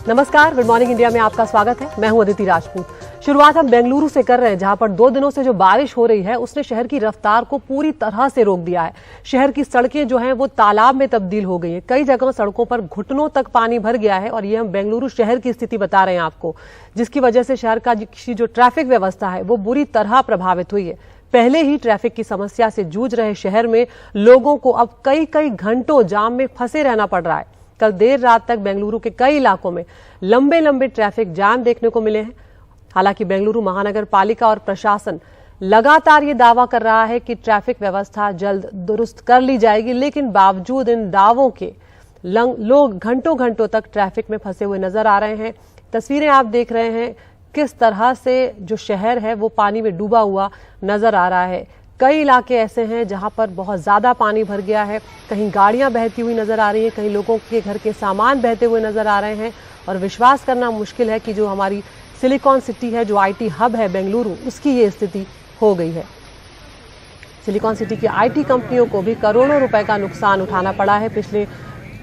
नमस्कार, good morning India में आपका स्वागत है। मैं हूं अदिति राजपूत। शुरुआत हम बेंगलुरु से कर रहे हैं, जहां पर 2 दिनों से जो बारिश हो रही है उसने शहर की रफ्तार को पूरी तरह से रोक दिया है। शहर की सड़कें जो हैं वो तालाब में तब्दील हो गई हैं। कई जगह सड़कों पर घुटनों तक पानी भर गया है और ये हम बेंगलुरु शहर की स्थिति बता रहे हैं आपको, जिसकी वजह से शहर का जो ट्रैफिक व्यवस्था है वो बुरी तरह प्रभावित हुई है। पहले ही ट्रैफिक की समस्या से जूझ रहे शहर में लोगों को अब कई घंटों जाम में फंसे रहना पड़ रहा है। कल देर रात तक बेंगलुरु के कई इलाकों में लंबे ट्रैफिक जाम देखने को मिले हैं। हालांकि बेंगलुरु महानगर पालिका और प्रशासन लगातार ये दावा कर रहा है कि ट्रैफिक व्यवस्था जल्द दुरुस्त कर ली जाएगी, लेकिन बावजूद इन दावों के लोग घंटों तक ट्रैफिक में फंसे हुए नजर आ रहे हैं। तस्वीरें आप देख रहे हैं किस तरह से जो शहर है वो पानी में डूबा हुआ नजर आ रहा है। कई इलाके ऐसे हैं जहां पर बहुत ज्यादा पानी भर गया है। कहीं गाड़ियां बहती हुई नजर आ रही है, कहीं लोगों के घर के सामान बहते हुए नजर आ रहे हैं। और विश्वास करना मुश्किल है कि जो हमारी सिलिकॉन सिटी है, जो आईटी हब है बेंगलुरु, उसकी ये स्थिति हो गई है। सिलिकॉन सिटी की आईटी कंपनियों को भी करोड़ों रुपए का नुकसान उठाना पड़ा है। पिछले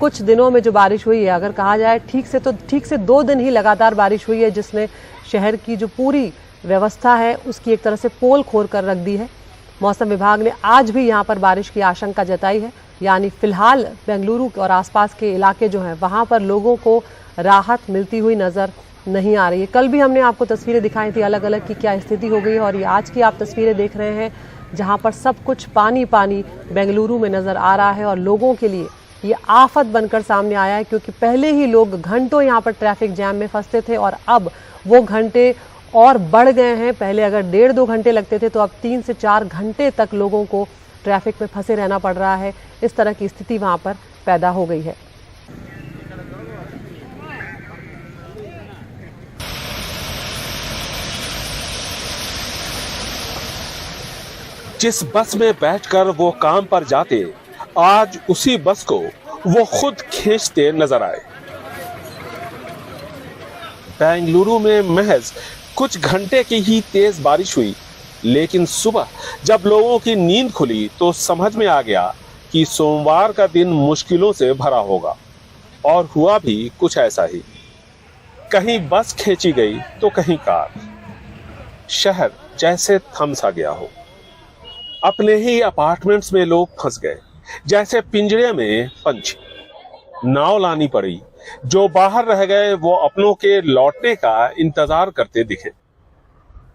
कुछ दिनों में जो बारिश हुई है, अगर कहा जाए ठीक से 2 दिन ही लगातार बारिश हुई है, जिसने शहर की जो पूरी व्यवस्था है उसकी एक तरह से पोल खोल कर रख दी है। मौसम विभाग ने आज भी यहां पर बारिश की आशंका जताई है, यानी फिलहाल बेंगलुरु और आसपास के इलाके जो हैं वहां पर लोगों को राहत मिलती हुई नजर नहीं आ रही है। कल भी हमने आपको तस्वीरें दिखाई थी अलग अलग की क्या स्थिति हो गई है, और ये आज की आप तस्वीरें देख रहे हैं जहां पर सब कुछ पानी बेंगलुरु में नजर आ रहा है। और लोगों के लिए ये आफत बनकर सामने आया है, क्योंकि पहले ही लोग घंटों यहाँ पर ट्रैफिक जैम में फंसते थे और अब वो घंटे और बढ़ गए हैं। पहले अगर 1.5-2 घंटे लगते थे तो अब 3 से 4 घंटे तक लोगों को ट्रैफिक में फंसे रहना पड़ रहा है। इस तरह की स्थिति वहां पर पैदा हो गई है। जिस बस में बैठकर वो काम पर जाते, आज उसी बस को वो खुद खींचते नजर आए। बेंगलुरु में महज कुछ घंटे की ही तेज बारिश हुई, लेकिन सुबह जब लोगों की नींद खुली तो समझ में आ गया कि सोमवार का दिन मुश्किलों से भरा होगा। और हुआ भी कुछ ऐसा ही। कहीं बस खींची गई तो कहीं कार। शहर जैसे थम सा गया हो। अपने ही अपार्टमेंट्स में लोग फंस गए, जैसे पिंजरे में पंछी। नाव लानी पड़ी। जो बाहर रह गए वो अपनों के लौटने का इंतजार करते दिखे।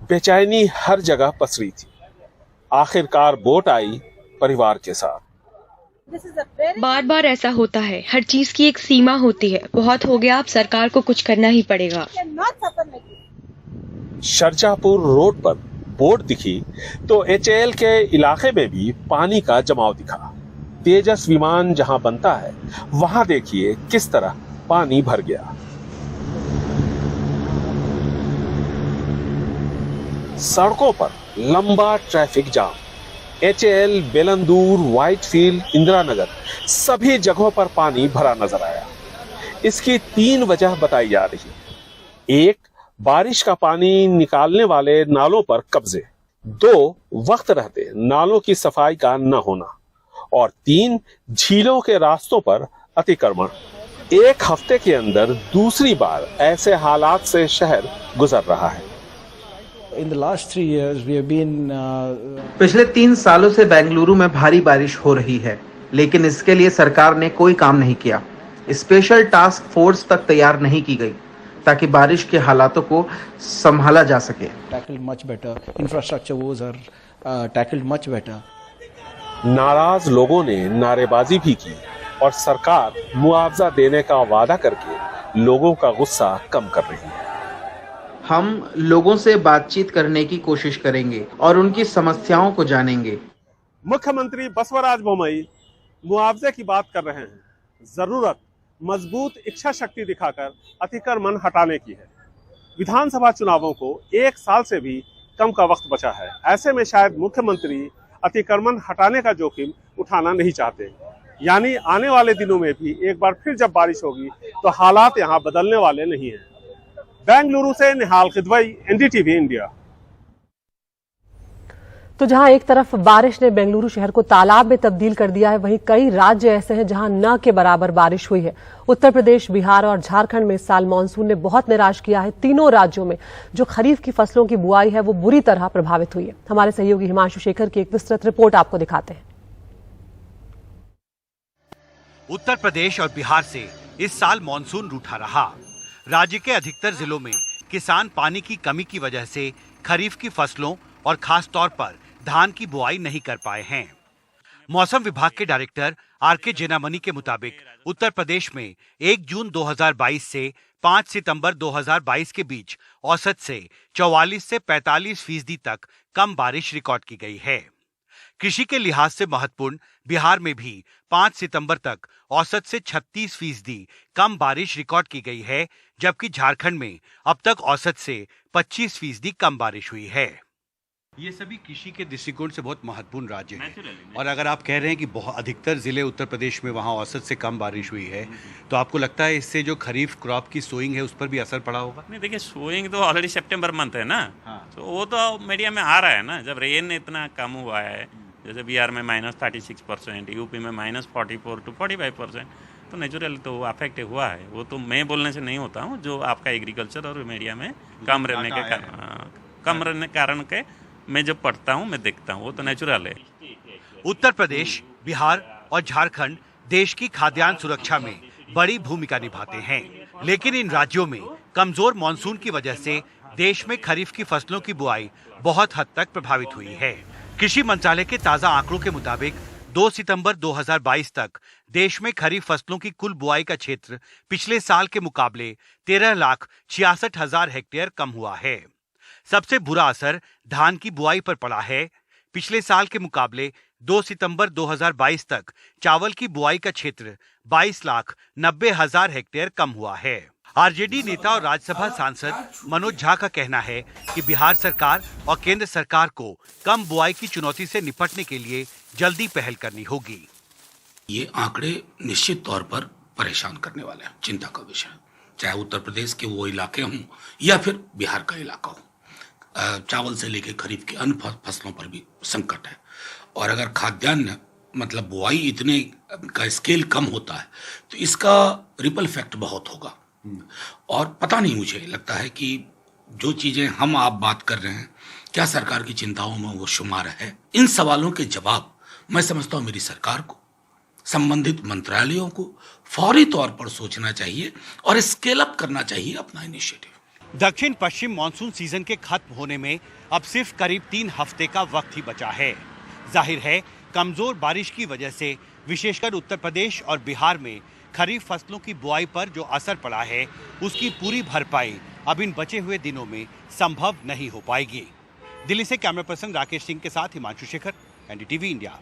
बेचैनी हर जगह पसरी थी। आखिरकार बोट आई परिवार के साथ। बार ऐसा होता है। हर चीज की एक सीमा होती है। बहुत हो गया, अब सरकार को कुछ करना ही पड़ेगा। शारजापुर रोड पर बोट दिखी तो एचएएल के इलाके में भी पानी का जमाव दिखा। तेजस विमान जहां बनता है वहां देखिए किस तरह पानी भर गया। सड़कों पर लंबा traffic jam. HAL, Bellandur, Whitefield, Indira Nagar सभी जगहों पर पानी भरा नजर आया। इसकी 3 वजह बताई जा रही है। 1, बारिश का पानी निकालने वाले नालों पर कब्जे। 2, वक्त रहते नालों की सफाई का न होना। और 3, झीलों के रास्तों पर अतिक्रमण। 1 हफ्ते के अंदर दूसरी बार ऐसे हालात से शहर गुजर रहा है। पिछले 3 सालों से बेंगलुरु में भारी बारिश हो रही है, लेकिन इसके लिए सरकार ने कोई काम नहीं किया। स्पेशल टास्क फोर्स तक तैयार नहीं की गई ताकि बारिश के हालातों को संभाला जा सके। नाराज लोगों ने नारेबाजी भी की और सरकार मुआवजा देने का वादा करके लोगों का गुस्सा कम कर रही है। हम लोगों से बातचीत करने की कोशिश करेंगे और उनकी समस्याओं को जानेंगे। मुख्यमंत्री बसवराज बोम्मई मुआवजे की बात कर रहे हैं। जरूरत मजबूत इच्छा शक्ति दिखाकर अतिक्रमण हटाने की है। विधानसभा चुनावों को 1 साल से भी कम का वक्त बचा है। ऐसे में शायद मुख्यमंत्री अतिक्रमण हटाने का जोखिम उठाना नहीं चाहते। यानी आने वाले दिनों में भी एक बार फिर जब बारिश होगी तो हालात यहाँ बदलने वाले नहीं हैं। बेंगलुरु से निहाल खिदवई, एनडीटीवी इंडिया। तो जहां एक तरफ बारिश ने बेंगलुरु शहर को तालाब में तब्दील कर दिया है, वहीं कई राज्य ऐसे हैं जहां न के बराबर बारिश हुई है। उत्तर प्रदेश, बिहार और झारखंड में इस साल मानसून ने बहुत निराश किया है। तीनों राज्यों में जो खरीफ की फसलों की बुआई है वो बुरी तरह प्रभावित हुई है। हमारे सहयोगी हिमांशु शेखर की एक विस्तृत रिपोर्ट आपको दिखाते हैं। उत्तर प्रदेश और बिहार से इस साल मानसून रूठा रहा। राज्य के अधिकतर जिलों में किसान पानी की कमी की वजह से खरीफ की फसलों और खास तौर पर धान की बुआई नहीं कर पाए हैं। मौसम विभाग के डायरेक्टर आर.के. जेनामनी के मुताबिक उत्तर प्रदेश में 1 जून 2022 से 5 सितंबर 2022 के बीच औसत से 44 से 45% तक कम बारिश रिकॉर्ड की गई है। कृषि के लिहाज से महत्वपूर्ण बिहार में भी 5 सितंबर तक औसत से 36% कम बारिश रिकॉर्ड की गई है, जबकि झारखंड में अब तक औसत से 25% कम बारिश हुई है। ये सभी कृषि के दृष्टिकोण से बहुत महत्वपूर्ण राज्य हैं और अगर आप कह रहे हैं कि बहुत अधिकतर जिले उत्तर प्रदेश में वहाँ औसत से कम बारिश हुई है, तो आपको लगता है इससे जो खरीफ क्रॉप की सोइंग है उस पर भी असर पड़ा होगा? नहीं, देखिए सोइंग तो ऑलरेडी सितंबर मंथ है ना। हाँ। तो वो तो मीडिया में आ रहा है ना, जब रेन इतना कम हुआ है, जैसे बिहार में -36%, यूपी में -44 to 45%, तो नेचुरल तो अफेक्ट हुआ है। वो तो मैं बोलने से नहीं होता हूँ, जो आपका एग्रीकल्चर और मीडिया में कम रहने के कारण के मैं जब पढ़ता हूँ, मैं देखता हूँ, वो तो नेचुरल है। उत्तर प्रदेश, बिहार और झारखंड देश की खाद्यान्न सुरक्षा में बड़ी भूमिका निभाते हैं, लेकिन इन राज्यों में कमजोर मानसून की वजह से देश में खरीफ की फसलों की बुआई बहुत हद तक प्रभावित हुई है। कृषि मंत्रालय के ताजा आंकड़ों के मुताबिक 2 सितंबर 2022 तक देश में खरीफ फसलों की कुल बुआई का क्षेत्र पिछले साल के मुकाबले 13,66,000 हेक्टेयर कम हुआ है। सबसे बुरा असर धान की बुआई पर पड़ा है। पिछले साल के मुकाबले 2 सितंबर 2022 तक चावल की बुआई का क्षेत्र 22,90,000 हेक्टेयर कम हुआ है। आरजेडी नेता और राज्यसभा सांसद मनोज झा का कहना है कि बिहार सरकार और केंद्र सरकार को कम बुआई की चुनौती से निपटने के लिए जल्दी पहल करनी होगी। ये आंकड़े निश्चित तौर पर परेशान करने वाले हैं, चिंता का विषय, चाहे उत्तर प्रदेश के वो इलाके हों या फिर बिहार का इलाका हो। चावल से लेकर खरीफ के अन्य फसलों पर भी संकट है और अगर खाद्यान्न मतलब बुआई इतने का स्केल कम होता है तो इसका रिपल इफेक्ट बहुत होगा। और पता नहीं, मुझे लगता है कि जो चीजें हम आप बात कर रहे हैं क्या सरकार की चिंताओं में वो शुमार है। इन सवालों के जवाब मैं समझता हूँ मेरी सरकार को, संबंधित मंत्रालयों को फौरी तौर पर सोचना चाहिए और स्केल अप करना चाहिए अपना इनिशिएटिव। दक्षिण पश्चिम मानसून सीजन के खत्म होने में अब सिर्फ करीब 3 हफ्ते का वक्त ही बचा है। जाहिर है कमजोर बारिश की वजह से विशेषकर उत्तर प्रदेश और बिहार में खरीफ फसलों की बुआई पर जो असर पड़ा है उसकी पूरी भरपाई अब इन बचे हुए दिनों में संभव नहीं हो पाएगी। दिल्ली से कैमरा पर्सन राकेश सिंह के साथ हिमांशु शेखर, एनडीटीवी इंडिया।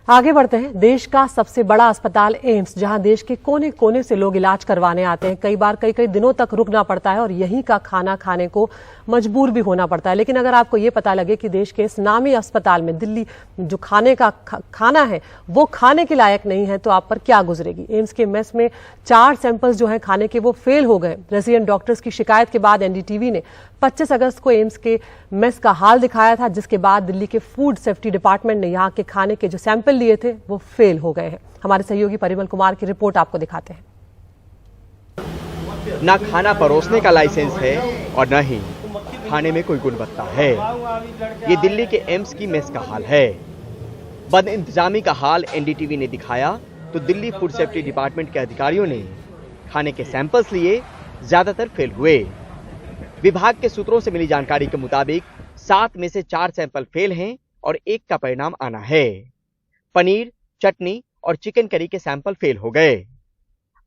आगे बढ़ते हैं। देश का सबसे बड़ा अस्पताल एम्स, जहां देश के कोने कोने से लोग इलाज करवाने आते हैं, कई बार कई दिनों तक रुकना पड़ता है और यहीं का खाना खाने को मजबूर भी होना पड़ता है। लेकिन अगर आपको ये पता लगे कि देश के इस नामी अस्पताल में दिल्ली जो खाने का खाना है वो खाने के लायक नहीं है, तो आप पर क्या गुजरेगी। एम्स के मेस में 4 सैंपल्स जो है खाने के वो फेल हो गए। रेजिडेंट डॉक्टर्स की शिकायत के बाद एनडीटीवी ने 25 अगस्त को एम्स के मेस का हाल दिखाया था, जिसके बाद दिल्ली के फूड सेफ्टी डिपार्टमेंट ने यहाँ के खाने के जो सैंपल लिए थे वो फेल हो गए हैं। हमारे सहयोगी परिमल कुमार की रिपोर्ट आपको दिखाते हैं। ना खाना परोसने का लाइसेंस है और न ही खाने में कोई गुणवत्ता है। ये दिल्ली के एम्स की मेस का हाल है। बद इंतजामी का हाल एनडीटीवी ने दिखाया तो दिल्ली फूड सेफ्टी डिपार्टमेंट के अधिकारियों ने खाने के सैंपल्स लिए, ज्यादातर फेल हुए। विभाग के सूत्रों से मिली जानकारी के मुताबिक 7 में से 4 सैंपल फेल हैं और 1 का परिणाम आना है। पनीर, चटनी और चिकन करी के सैंपल फेल हो गए।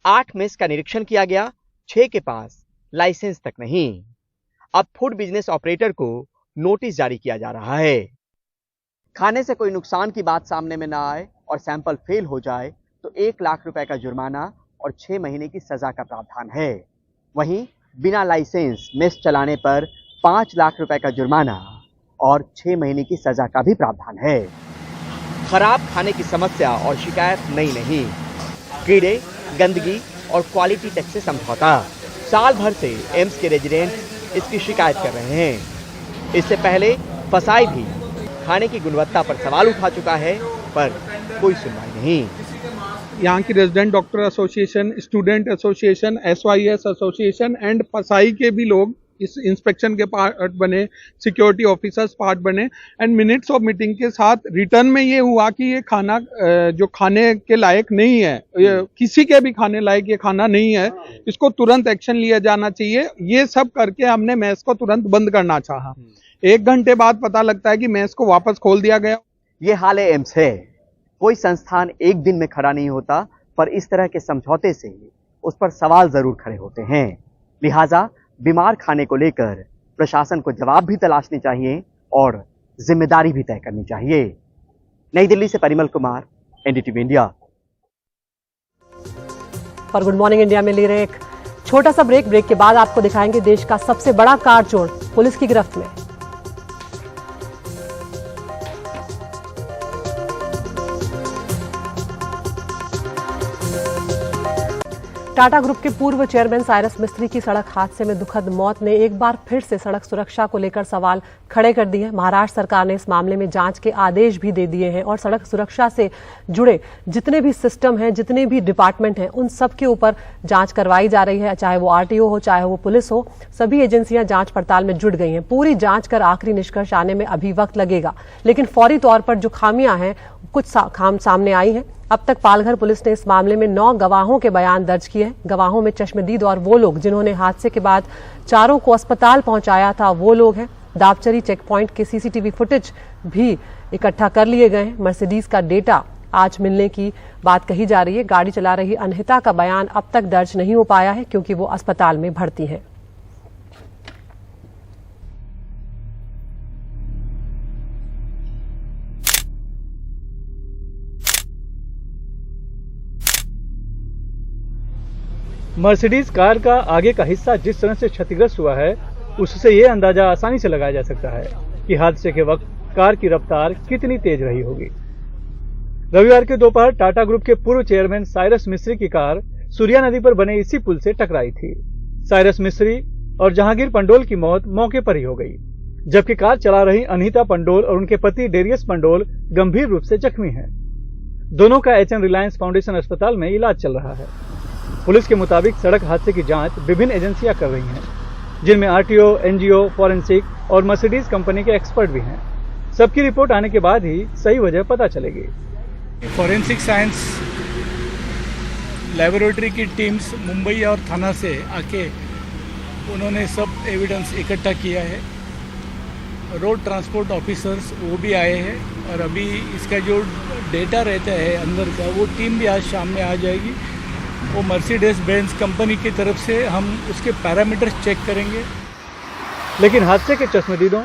8 मेस का निरीक्षण किया गया, 6 के पास लाइसेंस तक नहीं। अब फूड बिजनेस ऑपरेटर को नोटिस जारी किया जा रहा है। खाने से कोई नुकसान की बात सामने में ना आए और सैंपल फेल हो जाए तो 1 लाख रुपए का जुर्माना और 6 महीने की सजा का प्रावधान है। वहीं बिना लाइसेंस मेस चलाने पर 5 लाख रुपए का जुर्माना और 6 महीने की सजा का भी प्रावधान है। खराब खाने की समस्या और शिकायत नई नहीं। कीड़े, गंदगी और क्वालिटी टैक्स से समझौता। साल भर से एम्स के रेजिडेंट इसकी शिकायत कर रहे हैं। इससे पहले फसाई भी खाने की गुणवत्ता पर सवाल उठा चुका है, पर कोई सुनवाई नहीं। यहाँ की resident doctor association, student association, SYS association and फसाई के भी लोग इस इंस्पेक्शन के पार्ट बने, सिक्योरिटी ऑफिसर्स पार्ट बने एंड मिनट्स ऑफ मीटिंग के साथ रिटर्न में ये हुआ कि ये खाना जो खाने के लायक नहीं है, किसी के भी खाने लायक ये खाना नहीं है, इसको तुरंत एक्शन लिया जाना चाहिए। ये सब करके हमने मेस को तुरंत बंद करना चाहा। 1 घंटे बाद पता लगता है कि मेस को वापस खोल दिया गया। ये हाल एम्स है। कोई संस्थान एक दिन में खड़ा नहीं होता, पर इस तरह के समझौते से उस पर सवाल जरूर खड़े होते हैं। लिहाजा बीमार खाने को लेकर प्रशासन को जवाब भी तलाशने चाहिए और जिम्मेदारी भी तय करनी चाहिए। नई दिल्ली से परिमल कुमार, NDTV इंडिया। और गुड मॉर्निंग इंडिया में ले रहे एक छोटा सा ब्रेक के बाद आपको दिखाएंगे देश का सबसे बड़ा कार चोर पुलिस की गिरफ्त में। टाटा ग्रुप के पूर्व चेयरमैन साइरस मिस्त्री की सड़क हादसे में दुखद मौत ने एक बार फिर से सड़क सुरक्षा को लेकर सवाल खड़े कर दिए हैं। महाराष्ट्र सरकार ने इस मामले में जांच के आदेश भी दे दिए हैं और सड़क सुरक्षा से जुड़े जितने भी सिस्टम हैं, जितने भी डिपार्टमेंट हैं, उन सब के ऊपर जांच करवाई जा रही है। चाहे वो RTO हो, चाहे वो पुलिस हो, सभी एजेंसियां जांच पड़ताल में जुट गई हैं। पूरी जांच कर आखिरी निष्कर्ष आने में अभी वक्त लगेगा, लेकिन फौरी तौर पर जो खामियां हैं, कुछ सामने आई हैं। अब तक पालघर पुलिस ने इस मामले में 9 गवाहों के बयान दर्ज किए हैं। गवाहों में चश्मदीद और वो लोग जिन्होंने हादसे के बाद चारों को अस्पताल पहुंचाया था, वो लोग हैं। दावचरी चेक पॉइंट के CCTV फुटेज भी इकट्ठा कर लिए गए हैं। मर्सिडीज का डेटा आज मिलने की बात कही जा रही है। गाड़ी चला रही अनहिता का बयान अब तक दर्ज नहीं हो पाया है क्योंकि वो अस्पताल में भर्ती है। मर्सिडीज कार का आगे का हिस्सा जिस तरह से क्षतिग्रस्त हुआ है, उससे ये अंदाजा आसानी से लगाया जा सकता है कि हादसे के वक्त कार की रफ्तार कितनी तेज रही होगी। रविवार के दोपहर टाटा ग्रुप के पूर्व चेयरमैन साइरस मिस्त्री की कार सूर्या नदी पर बने इसी पुल से टकराई थी। साइरस मिस्त्री और जहांगीर पंडोल की मौत मौके पर ही हो गई, जबकि कार चला रही अनहिता पंडोल और उनके पति डेरियस पंडोल गंभीर रूप से जख्मी हैं। दोनों का HN रिलायंस फाउंडेशन अस्पताल में इलाज चल रहा है। पुलिस के मुताबिक सड़क हादसे की जांच विभिन्न एजेंसियां कर रही हैं, जिनमें RTO, NGO, फॉरेंसिक और मर्सिडीज कंपनी के एक्सपर्ट भी हैं। सबकी रिपोर्ट आने के बाद ही सही वजह पता चलेगी। फॉरेंसिक साइंस लेबोरेटरी की टीम्स मुंबई और थाना से आके उन्होंने सब एविडेंस इकट्ठा किया है। रोड ट्रांसपोर्ट ऑफिसर्स वो भी आए हैं और अभी इसका जो डेटा रहता है अंदर का, वो टीम भी आज शाम में आ जाएगी। वो मर्सिडीज बेंज कंपनी की तरफ से हम उसके पैरामीटर्स चेक करेंगे। लेकिन हादसे के चश्मदीदों,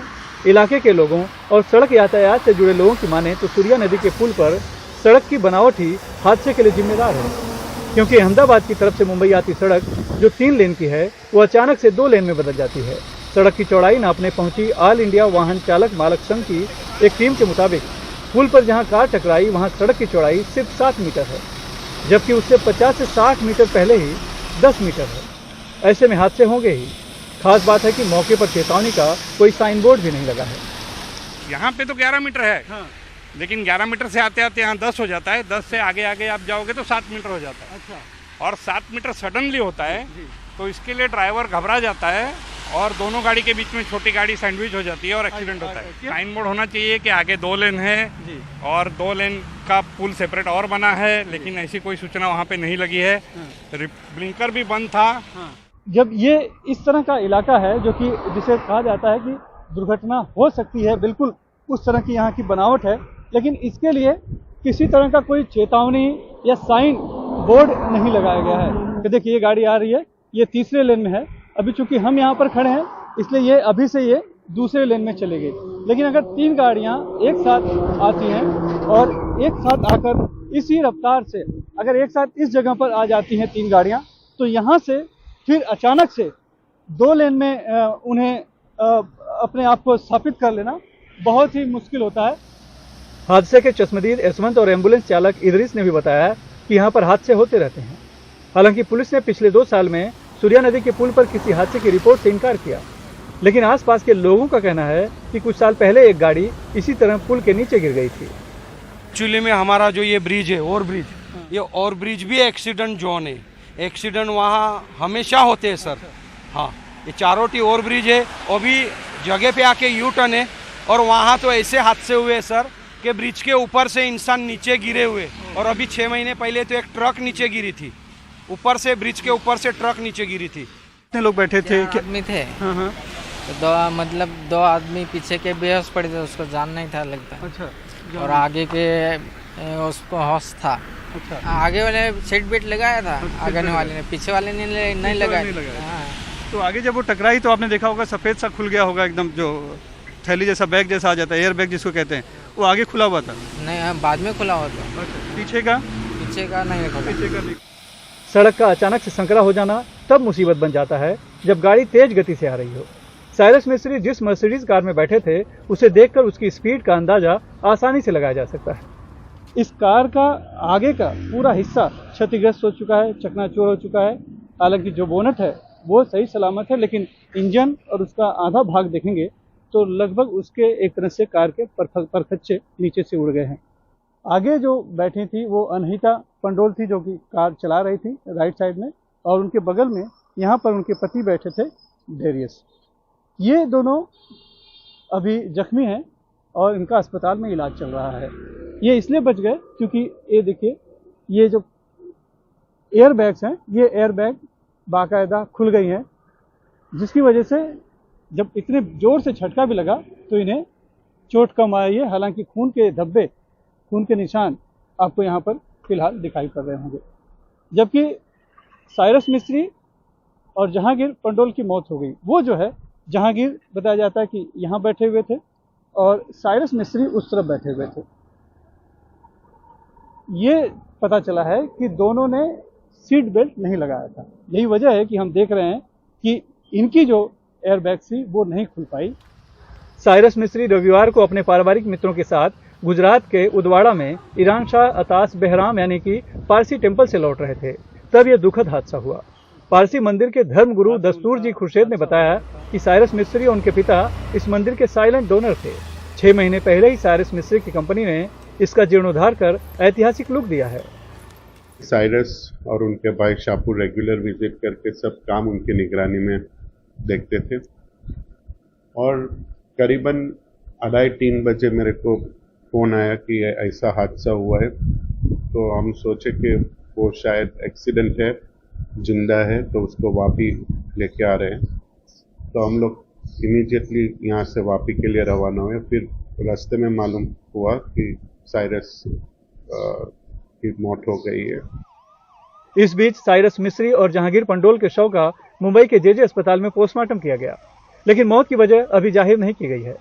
इलाके के लोगों और सड़क यातायात से जुड़े लोगों की माने तो सूर्या नदी के पुल पर सड़क की बनावट ही हादसे के लिए जिम्मेदार है, क्योंकि अहमदाबाद की तरफ से मुंबई आती सड़क जो 3 लेन की है, वो अचानक से 2 लेन में बदल जाती है। सड़क की चौड़ाई नापने पहुंची ऑल इंडिया वाहन चालक मालक संघ की एक टीम के मुताबिक पुल पर जहां कार टकराई वहां सड़क की चौड़ाई सिर्फ 7 मीटर है, जबकि उससे 50 से 60 मीटर पहले ही 10 मीटर है। ऐसे में हादसे होंगे ही। खास बात है कि मौके पर चेतावनी का कोई साइन बोर्ड भी नहीं लगा है। यहाँ पे तो 11 मीटर है, हाँ। लेकिन 11 मीटर से आते आते यहाँ 10 हो जाता है। 10 से आगे आगे आप जाओगे तो 7 मीटर हो जाता है। अच्छा। और 7 मीटर सडनली होता है, तो इसके लिए ड्राइवर घबरा जाता है और दोनों गाड़ी के बीच में छोटी गाड़ी सैंडविच हो जाती है और एक्सीडेंट होता है। साइन बोर्ड होना चाहिए कि आगे 2 लेन है और 2 लेन का पुल सेपरेट और बना है, लेकिन ऐसी कोई सूचना वहाँ पे नहीं लगी है। ब्लिंकर भी बंद था। जब ये इस तरह का इलाका है जो कि जिसे कहा जाता है कि दुर्घटना हो सकती है, बिल्कुल उस तरह की यहाँ की बनावट है, लेकिन इसके लिए किसी तरह का कोई चेतावनी या साइन बोर्ड नहीं लगाया गया है कि देखिए ये गाड़ी आ रही है, ये तीसरे लेन में है। अभी चूंकि हम यहाँ पर खड़े हैं इसलिए ये अभी से ये दूसरे लेन में चलेगी, लेकिन अगर 3 गाड़ियाँ एक साथ आती हैं और एक साथ आकर इसी रफ्तार से अगर एक साथ इस जगह पर आ जाती हैं 3 गाड़ियाँ, तो यहाँ से फिर अचानक से 2 लेन में उन्हें अपने आप को स्थापित कर लेना बहुत ही मुश्किल होता है। हादसे के चश्मदीद यशवंत और एम्बुलेंस चालक इदरीस ने भी बताया कि यहाँ पर हादसे होते रहते हैं। हालांकि पुलिस ने पिछले 2 साल में सूर्या नदी के पुल पर किसी हादसे की रिपोर्ट से इनकार किया। लेकिन आसपास के लोगों का कहना है कि कुछ साल पहले एक गाड़ी इसी तरह पुल के नीचे गिर गई थी। एक्चुअली में हमारा जो ये ब्रिज है, ओवर ब्रिज, ये ओवर ब्रिज भी एक्सीडेंट जोन है। एक्सीडेंट वहाँ हमेशा होते हैं सर। हाँ, ये चारोटी ओवर ब्रिज है, वो भी जगह पे आके यू टर्न है। और वहाँ तो ऐसे हादसे हुए सर कि ब्रिज के ऊपर से इंसान नीचे गिरे हुए। और अभी 6 महीने पहले तो एक ट्रक नीचे गिरी थी, ऊपर से ब्रिज के ऊपर से ट्रक नीचे गिरी थी। कितने लोग बैठे थे? आदमी थे। हाँ। तो दो आदमी पीछे के बेहोश पड़े थे, उसको जान नहीं था लगता। अच्छा। और आगे के उसको होश था। अच्छा। आगे वाले सीट बेल्ट लगाया था, आगे वाले ने, पीछे वाले ने नहीं लगाया। हाँ। तो आगे जब वो टकराई तो आपने देखा होगा सफेद सा खुल गया होगा, एकदम जो थैली जैसा बैग जैसा आ जाता है, एयर बैग जिसको कहते हैं, वो आगे खुला हुआ था। नहीं, बाद में खुला हुआ था। पीछे का नहीं खुला। पीछे का नहीं। सड़क का अचानक से संकरा हो जाना तब मुसीबत बन जाता है जब गाड़ी तेज गति से आ रही हो। साइरस मिस्त्री जिस मर्सिडीज कार में बैठे थे, उसे देखकर उसकी स्पीड का अंदाजा आसानी से लगाया जा सकता है। इस कार का आगे का पूरा हिस्सा क्षतिग्रस्त हो चुका है, चकनाचूर हो चुका है। हालांकि जो बोनट है वो सही सलामत है, लेकिन इंजन और उसका आधा भाग देखेंगे तो लगभग उसके एक तरह से कार के परखच्चे नीचे से उड़ गए हैं। आगे जो बैठी थी वो अनहिता पंडोल थी, जो कि कार चला रही थी राइट साइड में, और उनके बगल में यहाँ पर उनके पति बैठे थे डेरियस। ये दोनों अभी जख्मी हैं और इनका अस्पताल में इलाज चल रहा है। ये इसलिए बच गए क्योंकि ये देखिए, ये जो एयर बैग्स हैं, ये एयर बैग बाकायदा खुल गई हैं, जिसकी वजह से जब इतने जोर से झटका भी लगा तो इन्हें चोट कम आई है। हालांकि खून के धब्बे, खून के निशान आपको यहाँ पर फिलहाल दिखाई पड़ रहे होंगे। जबकि साइरस मिस्त्री और जहांगीर पंडोल की मौत हो गई। वो जो है जहांगीर बताया जाता है कि यहाँ बैठे हुए थे और साइरस मिस्त्री उस तरफ बैठे हुए थे। ये पता चला है कि दोनों ने सीट बेल्ट नहीं लगाया था। यही वजह है कि हम देख रहे हैं कि इनकी जो एयर बैग थी वो नहीं खुल पाई। साइरस मिस्त्री रविवार को अपने पारिवारिक मित्रों के साथ गुजरात के उदवाड़ा में ईरान शाह अतास बहराम यानी कि पारसी टेम्पल से लौट रहे थे, तब यह दुखद हादसा हुआ। पारसी मंदिर के धर्मगुरु दस्तूर जी खुर्शेद ने बताया कि साइरस मिस्त्री और उनके पिता इस मंदिर के साइलेंट डोनर थे। 6 महीने पहले ही साइरस मिस्त्री की कंपनी ने इसका जीर्णोद्धार कर ऐतिहासिक लुक दिया है। साइरस और उनके भाई शाहपुर रेगुलर विजिट करके सब काम उनकी निगरानी में देखते थे, और करीबन 2:30-3 बजे मेरे को फ़ोन आया कि ऐसा हादसा हुआ है। तो हम सोचे कि वो शायद एक्सीडेंट है, जिंदा है, तो उसको वापी लेके आ रहे हैं। तो हम लोग इमीडिएटली यहाँ से वापी के लिए रवाना हुए। फिर रास्ते में मालूम हुआ कि साइरस की मौत हो गई है। इस बीच साइरस मिस्त्री और जहांगीर पंडोल के शव का मुंबई के जेजे अस्पताल में पोस्टमार्टम किया गया, लेकिन मौत की वजह अभी जाहिर नहीं की गई है।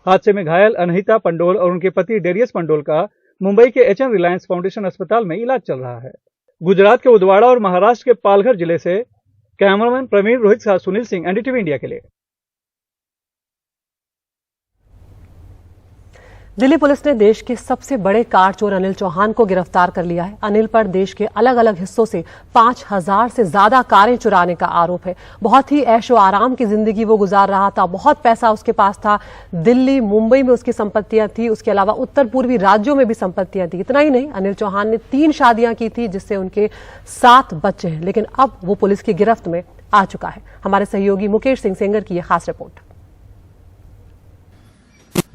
हादसे में घायल अनहिता पंडोल और उनके पति डेरियस पंडोल का मुंबई के एचएन रिलायंस फाउंडेशन अस्पताल में इलाज चल रहा है। गुजरात के उदवाड़ा और महाराष्ट्र के पालघर जिले से कैमरामैन प्रवीण रोहित साथ सुनील सिंह, एनडीटीवी इंडिया के लिए। दिल्ली पुलिस ने देश के सबसे बड़े कार चोर अनिल चौहान को गिरफ्तार कर लिया है। अनिल पर देश के अलग अलग हिस्सों से 5000 से ज्यादा कारें चुराने का आरोप है। बहुत ही ऐशो आराम की जिंदगी वो गुजार रहा था, बहुत पैसा उसके पास था। दिल्ली, मुंबई में उसकी संपत्तियां थी, उसके अलावा उत्तर पूर्वी राज्यों में भी संपत्तियां थी। इतना ही नहीं, अनिल चौहान ने 3 शादियां की थी, जिससे उनके 7 बच्चे हैं। लेकिन अब वो पुलिस की गिरफ्त में आ चुका है। हमारे सहयोगी मुकेश सिंह सेंगर की यह खास रिपोर्ट।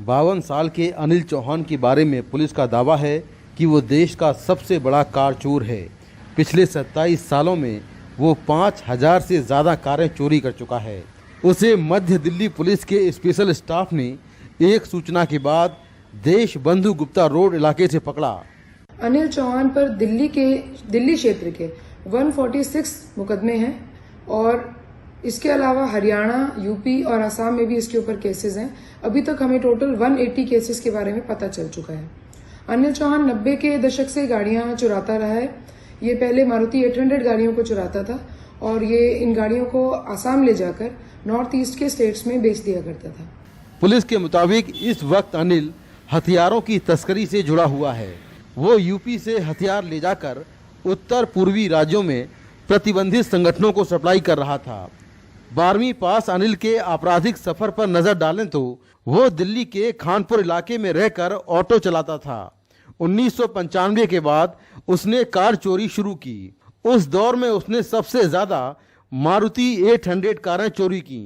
52 साल के अनिल चौहान के बारे में पुलिस का दावा है कि वो देश का सबसे बड़ा कार चोर है। पिछले 27 सालों में वो 5000 से ज़्यादा कारें चोरी कर चुका है। उसे मध्य दिल्ली पुलिस के स्पेशल स्टाफ ने एक सूचना के बाद देश बंधु गुप्ता रोड इलाके से पकड़ा। अनिल चौहान पर दिल्ली क्षेत्र के 146 मुकदमे हैं और इसके अलावा हरियाणा, यूपी और असम में भी इसके ऊपर केसेस हैं। अभी तक हमें टोटल 180 केसेस के बारे में पता चल चुका है। अनिल चौहान 90 के दशक से गाड़ियां चुराता रहा है। ये पहले मारुति 800 गाड़ियों को चुराता था और ये इन गाड़ियों को आसाम ले जाकर नॉर्थ ईस्ट के स्टेट्स में बेच दिया करता था। पुलिस के मुताबिक इस वक्त अनिल हथियारों की तस्करी से जुड़ा हुआ है। वो यूपी से हथियार ले जाकर उत्तर पूर्वी राज्यों में प्रतिबंधित संगठनों को सप्लाई कर रहा था। 12वीं पास अनिल के आपराधिक सफर पर नजर डालें तो वो दिल्ली के खानपुर इलाके में रहकर ऑटो चलाता था। 1995 के बाद उसने कार चोरी शुरू की। उस दौर में उसने सबसे ज्यादा मारुति 800 कारें चोरी की।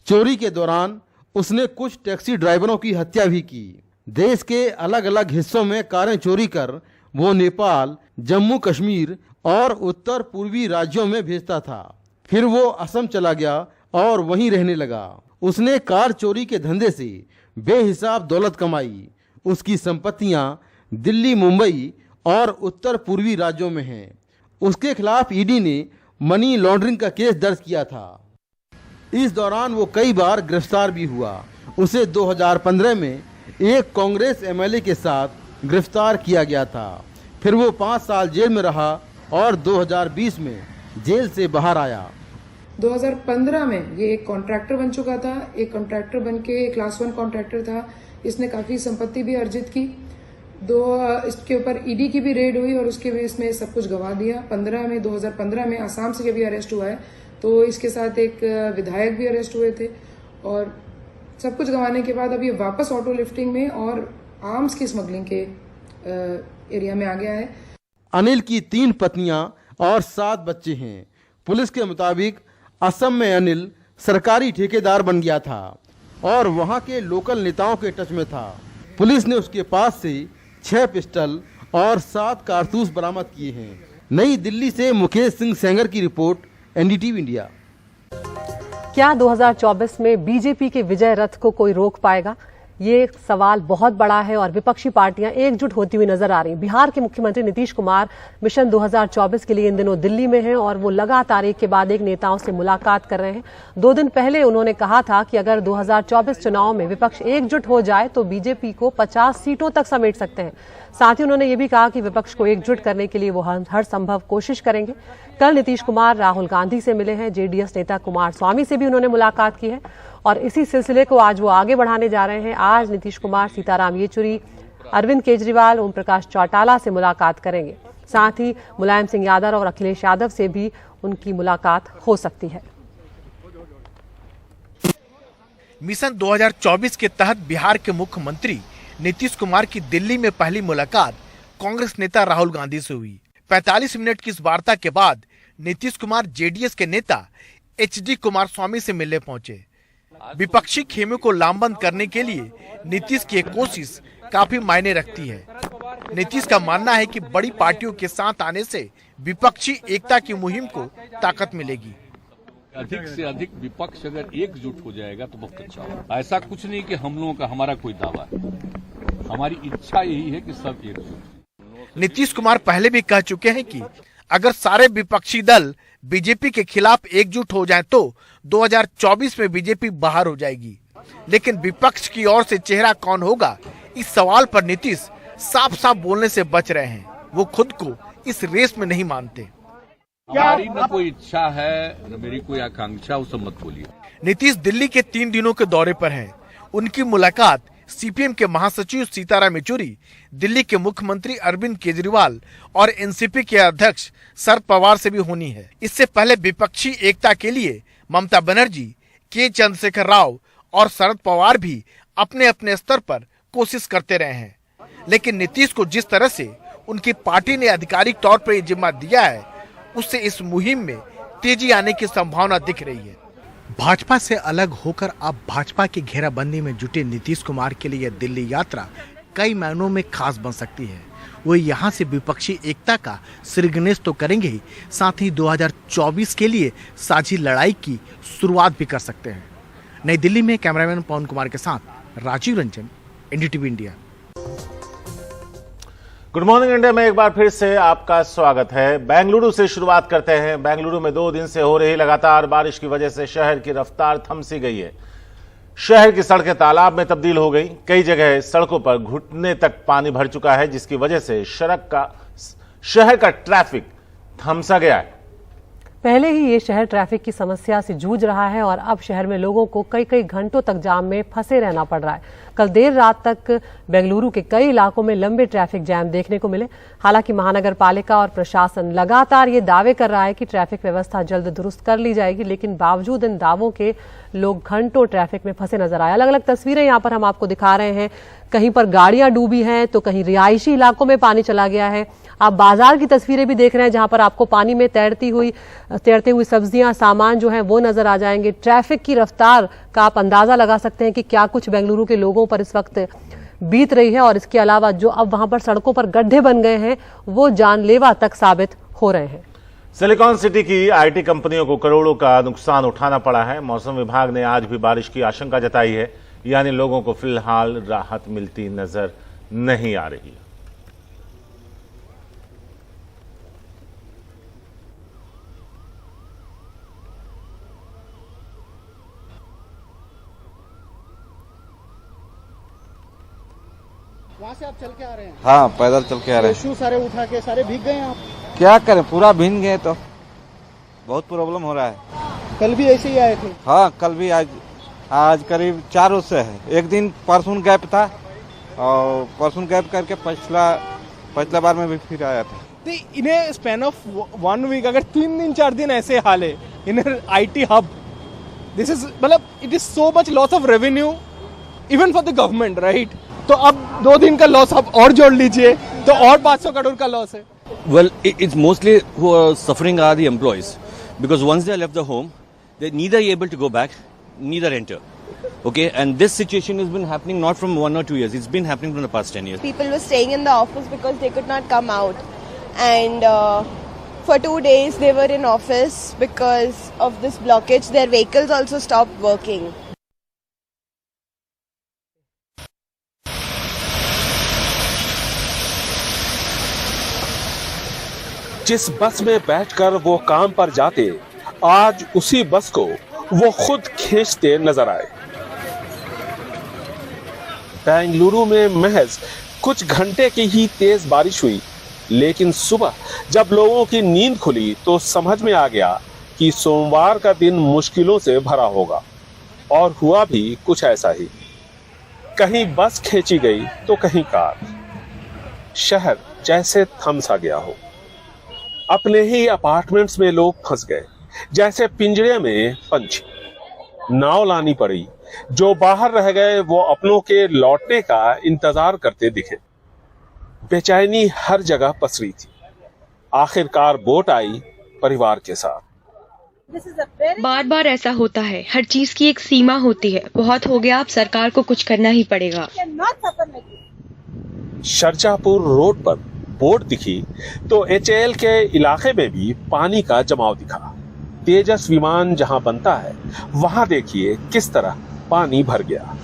चोरी के दौरान उसने कुछ टैक्सी ड्राइवरों की हत्या भी की। देश के अलग अलग हिस्सों में कारें चोरी कर वो नेपाल, जम्मू कश्मीर और उत्तर पूर्वी राज्यों में भेजता था। फिर वो असम चला गया और वहीं रहने लगा। उसने कार चोरी के धंधे से बेहिसाब दौलत कमाई। उसकी संपत्तियां दिल्ली, मुंबई और उत्तर पूर्वी राज्यों में हैं। उसके खिलाफ ईडी ने मनी लॉन्ड्रिंग का केस दर्ज किया था। इस दौरान वो कई बार गिरफ्तार भी हुआ। उसे 2015 में एक कांग्रेस एमएलए के साथ गिरफ्तार किया गया था। फिर वो 5 साल जेल में रहा और 2020 में जेल से बाहर आया। 2015 में ये एक कॉन्ट्रैक्टर बन चुका था। एक कॉन्ट्रैक्टर बन के क्लास 1 कॉन्ट्रैक्टर था। इसने काफी संपत्ति भी अर्जित की। इसके ऊपर ईडी की भी रेड हुई और उसके बेस में सब कुछ गंवा दिया। 2015 में आसाम से जब ये अरेस्ट हुआ है तो इसके साथ एक विधायक भी अरेस्ट हुए थे और सब कुछ गंवाने के बाद अब ये वापस ऑटो लिफ्टिंग में और आर्म्स की स्मगलिंग के एरिया में आ गया है। अनिल की 3 पत्नियां और 7 बच्चे हैं। पुलिस के मुताबिक असम में अनिल सरकारी ठेकेदार बन गया था और वहां के लोकल नेताओं के टच में था। पुलिस ने उसके पास से 6 पिस्टल और 7 कारतूस बरामद किए हैं। नई दिल्ली से मुकेश सिंह सेंगर की रिपोर्ट, एनडीटीवी इंडिया। क्या 2024 में बीजेपी के विजय रथ को कोई रोक पाएगा? ये सवाल बहुत बड़ा है और विपक्षी पार्टियां एकजुट होती हुई नजर आ रही हैं। बिहार के मुख्यमंत्री नीतीश कुमार मिशन 2024 के लिए इन दिनों दिल्ली में हैं और वो लगातार एक के बाद एक नेताओं से मुलाकात कर रहे हैं। 2 दिन पहले उन्होंने कहा था कि अगर 2024 चुनाव में विपक्ष एकजुट हो जाए तो बीजेपी को 50 सीटों तक समेट सकते हैं। साथ ही उन्होंने ये भी कहा कि विपक्ष को एकजुट करने के लिए वो हर संभव कोशिश करेंगे। कल नीतीश कुमार राहुल गांधी से मिले हैं। जेडीएस नेता कुमारस्वामी से भी उन्होंने मुलाकात की है और इसी सिलसिले को आज वो आगे बढ़ाने जा रहे हैं। आज नीतीश कुमार सीताराम येचुरी, अरविंद केजरीवाल, ओम प्रकाश चौटाला से मुलाकात करेंगे। साथ ही मुलायम सिंह यादव और अखिलेश यादव से भी उनकी मुलाकात हो सकती है। मिशन 2024 के तहत बिहार के मुख्यमंत्री नीतीश कुमार की दिल्ली में पहली मुलाकात कांग्रेस नेता राहुल गांधी से हुई। 45 मिनट की इस वार्ता के बाद नीतीश कुमार जेडीएस के नेता एचडी कुमारस्वामी से मिलने पहुंचे। विपक्षी खेमे को लामबंद करने के लिए नीतीश की एक कोशिश काफी मायने रखती है। नीतीश का मानना है कि बड़ी पार्टियों के साथ आने से विपक्षी एकता की मुहिम को ताकत मिलेगी। अधिक से अधिक विपक्ष अगर एकजुट हो जाएगा तो बहुत अच्छा होगा। ऐसा कुछ नहीं कि हम लोगों का हमारा कोई दावा है, हमारी इच्छा यही है कि सब एकजुट। नीतीश कुमार पहले भी कह चुके हैं कि अगर सारे विपक्षी दल बीजेपी के खिलाफ एकजुट हो जाएं तो 2024 में बीजेपी बाहर हो जाएगी। लेकिन विपक्ष की ओर से चेहरा कौन होगा, इस सवाल पर नीतीश साफ साफ बोलने से बच रहे हैं। वो खुद को इस रेस में नहीं मानते। हमारी न कोई इच्छा है न मेरी कोई आकांक्षा, उसे मत बोलिए। नीतीश दिल्ली के 3 दिनों के दौरे पर हैं। उनकी मुलाकात सीपीएम के महासचिव सीताराम येचुरी, दिल्ली के मुख्यमंत्री अरविंद केजरीवाल और एनसीपी के अध्यक्ष शरद पवार से भी होनी है। इससे पहले विपक्षी एकता के लिए ममता बनर्जी, के चंद्रशेखर राव और शरद पवार भी अपने अपने स्तर पर कोशिश करते रहे हैं। लेकिन नीतीश को जिस तरह से उनकी पार्टी ने आधिकारिक तौर पर ये जिम्मा दिया है, उससे इस मुहिम में तेजी आने की संभावना दिख रही है। भाजपा से अलग होकर अब भाजपा की घेराबंदी में जुटे नीतीश कुमार के लिए दिल्ली यात्रा कई मायनों में खास बन सकती है। वो यहाँ से विपक्षी एकता का श्रीगणेश तो करेंगे ही, साथ ही 2024 के लिए साझी लड़ाई की शुरुआत भी कर सकते हैं। नई दिल्ली में कैमरामैन पवन कुमार के साथ Rajeev Ranjan, NDTV India. Good morning India में एक बार फिर से आपका स्वागत है। बेंगलुरु से शुरुआत करते हैं। बेंगलुरु में 2 दिन से हो रही लगातार बारिश की वजह से शहर की रफ्तार थम सी गई है। शहर की सड़कें तालाब में तब्दील हो गई। कई जगह सड़कों पर घुटने तक पानी भर चुका है, जिसकी वजह से शहर का ट्रैफिक थम सा गया है। पहले ही ये शहर ट्रैफिक की समस्या से जूझ रहा है और अब शहर में लोगों को कई कई घंटों तक जाम में फंसे रहना पड़ रहा है। कल देर रात तक बेंगलुरु के कई इलाकों में लंबे ट्रैफिक जैम देखने को मिले। हालांकि महानगर पालिका और प्रशासन लगातार ये दावे कर रहा है कि ट्रैफिक व्यवस्था जल्द दुरुस्त कर ली जाएगी, लेकिन बावजूद इन दावों के लोग घंटों ट्रैफिक में फंसे नजर आए। अलग अलग तस्वीरें यहाँ पर हम आपको दिखा रहे हैं। कहीं पर गाड़ियां डूबी हैं तो कहीं रिहायशी इलाकों में पानी चला गया है। आप बाजार की तस्वीरें भी देख रहे हैं जहां पर आपको पानी में तैरते हुई सब्जियां, सामान जो है वो नजर आ जाएंगे। ट्रैफिक की रफ्तार का आप अंदाजा लगा सकते हैं कि क्या कुछ बेंगलुरु के लोगों पर इस वक्त बीत रही है। और इसके अलावा जो अब वहां पर सड़कों पर गड्ढे बन गए हैं वो जानलेवा तक साबित हो रहे हैं। सिलिकॉन सिटी की आईटी कंपनियों को करोड़ों का नुकसान उठाना पड़ा है। मौसम विभाग ने आज भी बारिश की आशंका जताई है, यानी लोगों को फिलहाल राहत मिलती नजर नहीं आ रही। वहाँ से आप चल के आ रहे हैं? हाँ, पैदल चल के आ रहे हैं। शू सारे उठा के सारे भीग गए हैं आप? क्या करें, पूरा भीग गए तो बहुत प्रॉब्लम हो रहा है। कल भी ऐसे ही आए थे? हाँ, कल भी। आज करीब 4 रोज से है। एक दिन परसों गैप था और परसों गैप करके पिछला बार में भी फिर आया था। इन्हें स्पैन ऑफ 1 वीक अगर 3 दिन 4 दिन ऐसे हाल है इन्हें आईटी हब, दिस इज मतलब it is so much loss of revenue even for the government, right? तो अब 2 दिन का लॉस आप और जोड़ लीजिए तो और 500 करोड़ का लॉस है। Well, it's mostly who are suffering are the employees, because once they left the home, they're neither able to go back, neither enter. Okay, and this situation has been happening not from 1 or 2 years. It's been happening from the past 10 years. People were staying in the office because they could not come out, and for 2 days they were in office because of this blockage. Their vehicles also stopped working. जिस बस में बैठकर वो काम पर जाते, आज उसी बस को वो खुद खींचते नजर आए। बेंगलुरु में महज कुछ घंटे की ही तेज बारिश हुई, लेकिन सुबह जब लोगों की नींद खुली तो समझ में आ गया कि सोमवार का दिन मुश्किलों से भरा होगा। और हुआ भी कुछ ऐसा ही। कहीं बस खींची गई तो कहीं कार। शहर जैसे थम सा गया हो। अपने ही अपार्टमेंट्स में लोग फंस गए, जैसे पिंजरे में पंछी। नाव लानी पड़ी। जो बाहर रह गए वो अपनों के लौटने का इंतजार करते दिखे। बेचैनी हर जगह पसरी थी। आखिरकार बोट आई परिवार के साथ। बार बार ऐसा होता है, हर चीज की एक सीमा होती है। बहुत हो गया, अब सरकार को कुछ करना ही पड़ेगा। शारजापुर रोड पर बोट दिखी तो HAL के इलाके में भी पानी का जमाव दिखा। तेजस विमान जहां बनता है वहां देखिए किस तरह पानी भर गया।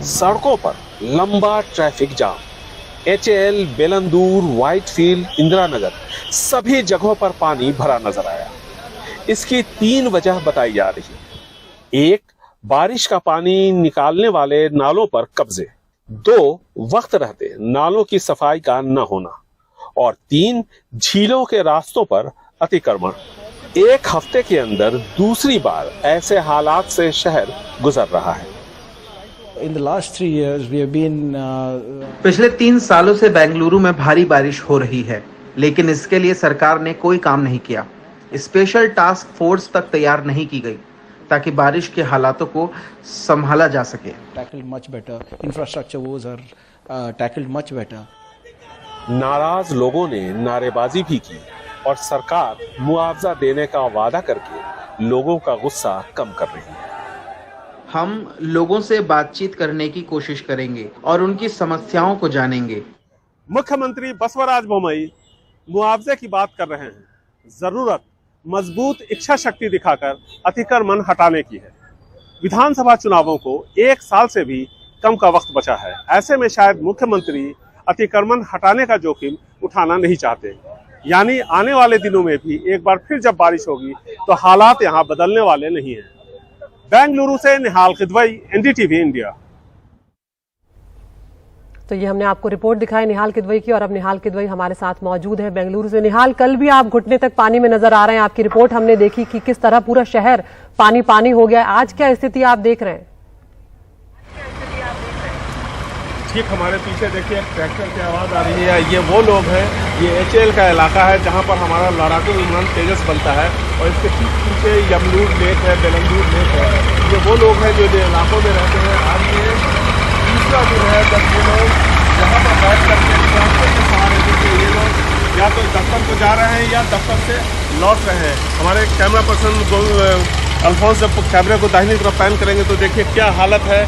सड़कों पर लंबा traffic jam. HAL, Bellandur, Whitefield, Indira Nagar सभी जगहों पर पानी भरा नजर आया। इसकी 3 वजह बताई जा रही है। 1, बारिश का पानी निकालने वाले नालों पर कब्जे। 2, वक्त रहते नालों की सफाई का न होना। और 3, झीलों के रास्तों पर अतिक्रमण। 1 हफ्ते के अंदर दूसरी बार ऐसे हालात से शहर गुजर रहा है। In the last 3 years we have been पिछले 3 सालों से बेंगलुरु में भारी बारिश हो रही है, लेकिन इसके लिए सरकार ने कोई काम नहीं किया। स्पेशल टास्क फोर्स तक तैयार नहीं की गई ताकि बारिश के हालातों को संभाला जा सके। Tackled much better. Infrastructure woes are tackled much better. नाराज लोगों ने नारेबाजी भी की और सरकार मुआवजा देने का वादा करके लोगों का गुस्सा कम कर रही है। हम लोगों से बातचीत करने की कोशिश करेंगे और उनकी समस्याओं को जानेंगे। मुख्यमंत्री बसवराज बोम्मई मुआवजे की बात कर रहे हैं। जरूरत मजबूत इच्छा शक्ति दिखाकर अतिक्रमण हटाने की है। विधानसभा चुनावों को 1 साल से भी कम का वक्त बचा है। ऐसे में शायद मुख्यमंत्री अतिक्रमण हटाने का जोखिम उठाना नहीं चाहते। यानी आने वाले दिनों में भी एक बार फिर जब बारिश होगी तो हालात यहाँ बदलने वाले नहीं हैं। बेंगलुरु से निहाल खिदवई, NDTV इंडिया। तो ये हमने आपको रिपोर्ट दिखाई निहाल किदवई की, और अब निहाल किदवई हमारे साथ मौजूद है बेंगलुरु से। निहाल, कल भी आप घुटने तक पानी में नजर आ रहे हैं, आपकी रिपोर्ट हमने देखी कि किस तरह पूरा शहर पानी पानी हो गया है। आज क्या स्थिति आप देख रहे हैं? ठीक हमारे पीछे देखिए ट्रैक्टर की आवाज़ आ रही है। ये वो लोग हैं, ये HAL का इलाका है जहाँ पर हमारा लड़ाकू विमान तेजस बनता है, और इसके ठीक पीछे यमलूर लेक है, बेलंदूर लेक है। ये वो लोग हैं जो इलाकों में रहते हैं। आज ये तीसरा दिन है जब ये लोग यहाँ पर बैठ करके ट्रैक्टर के सहारे, देखिए ये लोग या तो दफ्तर को जा रहे हैं या दफ्तर से लौट रहे हैं। हमारे कैमरा पर्सन अल्फोंस जब कैमरे को दाहिनी तरफ पैन करेंगे तो देखिए क्या हालत है।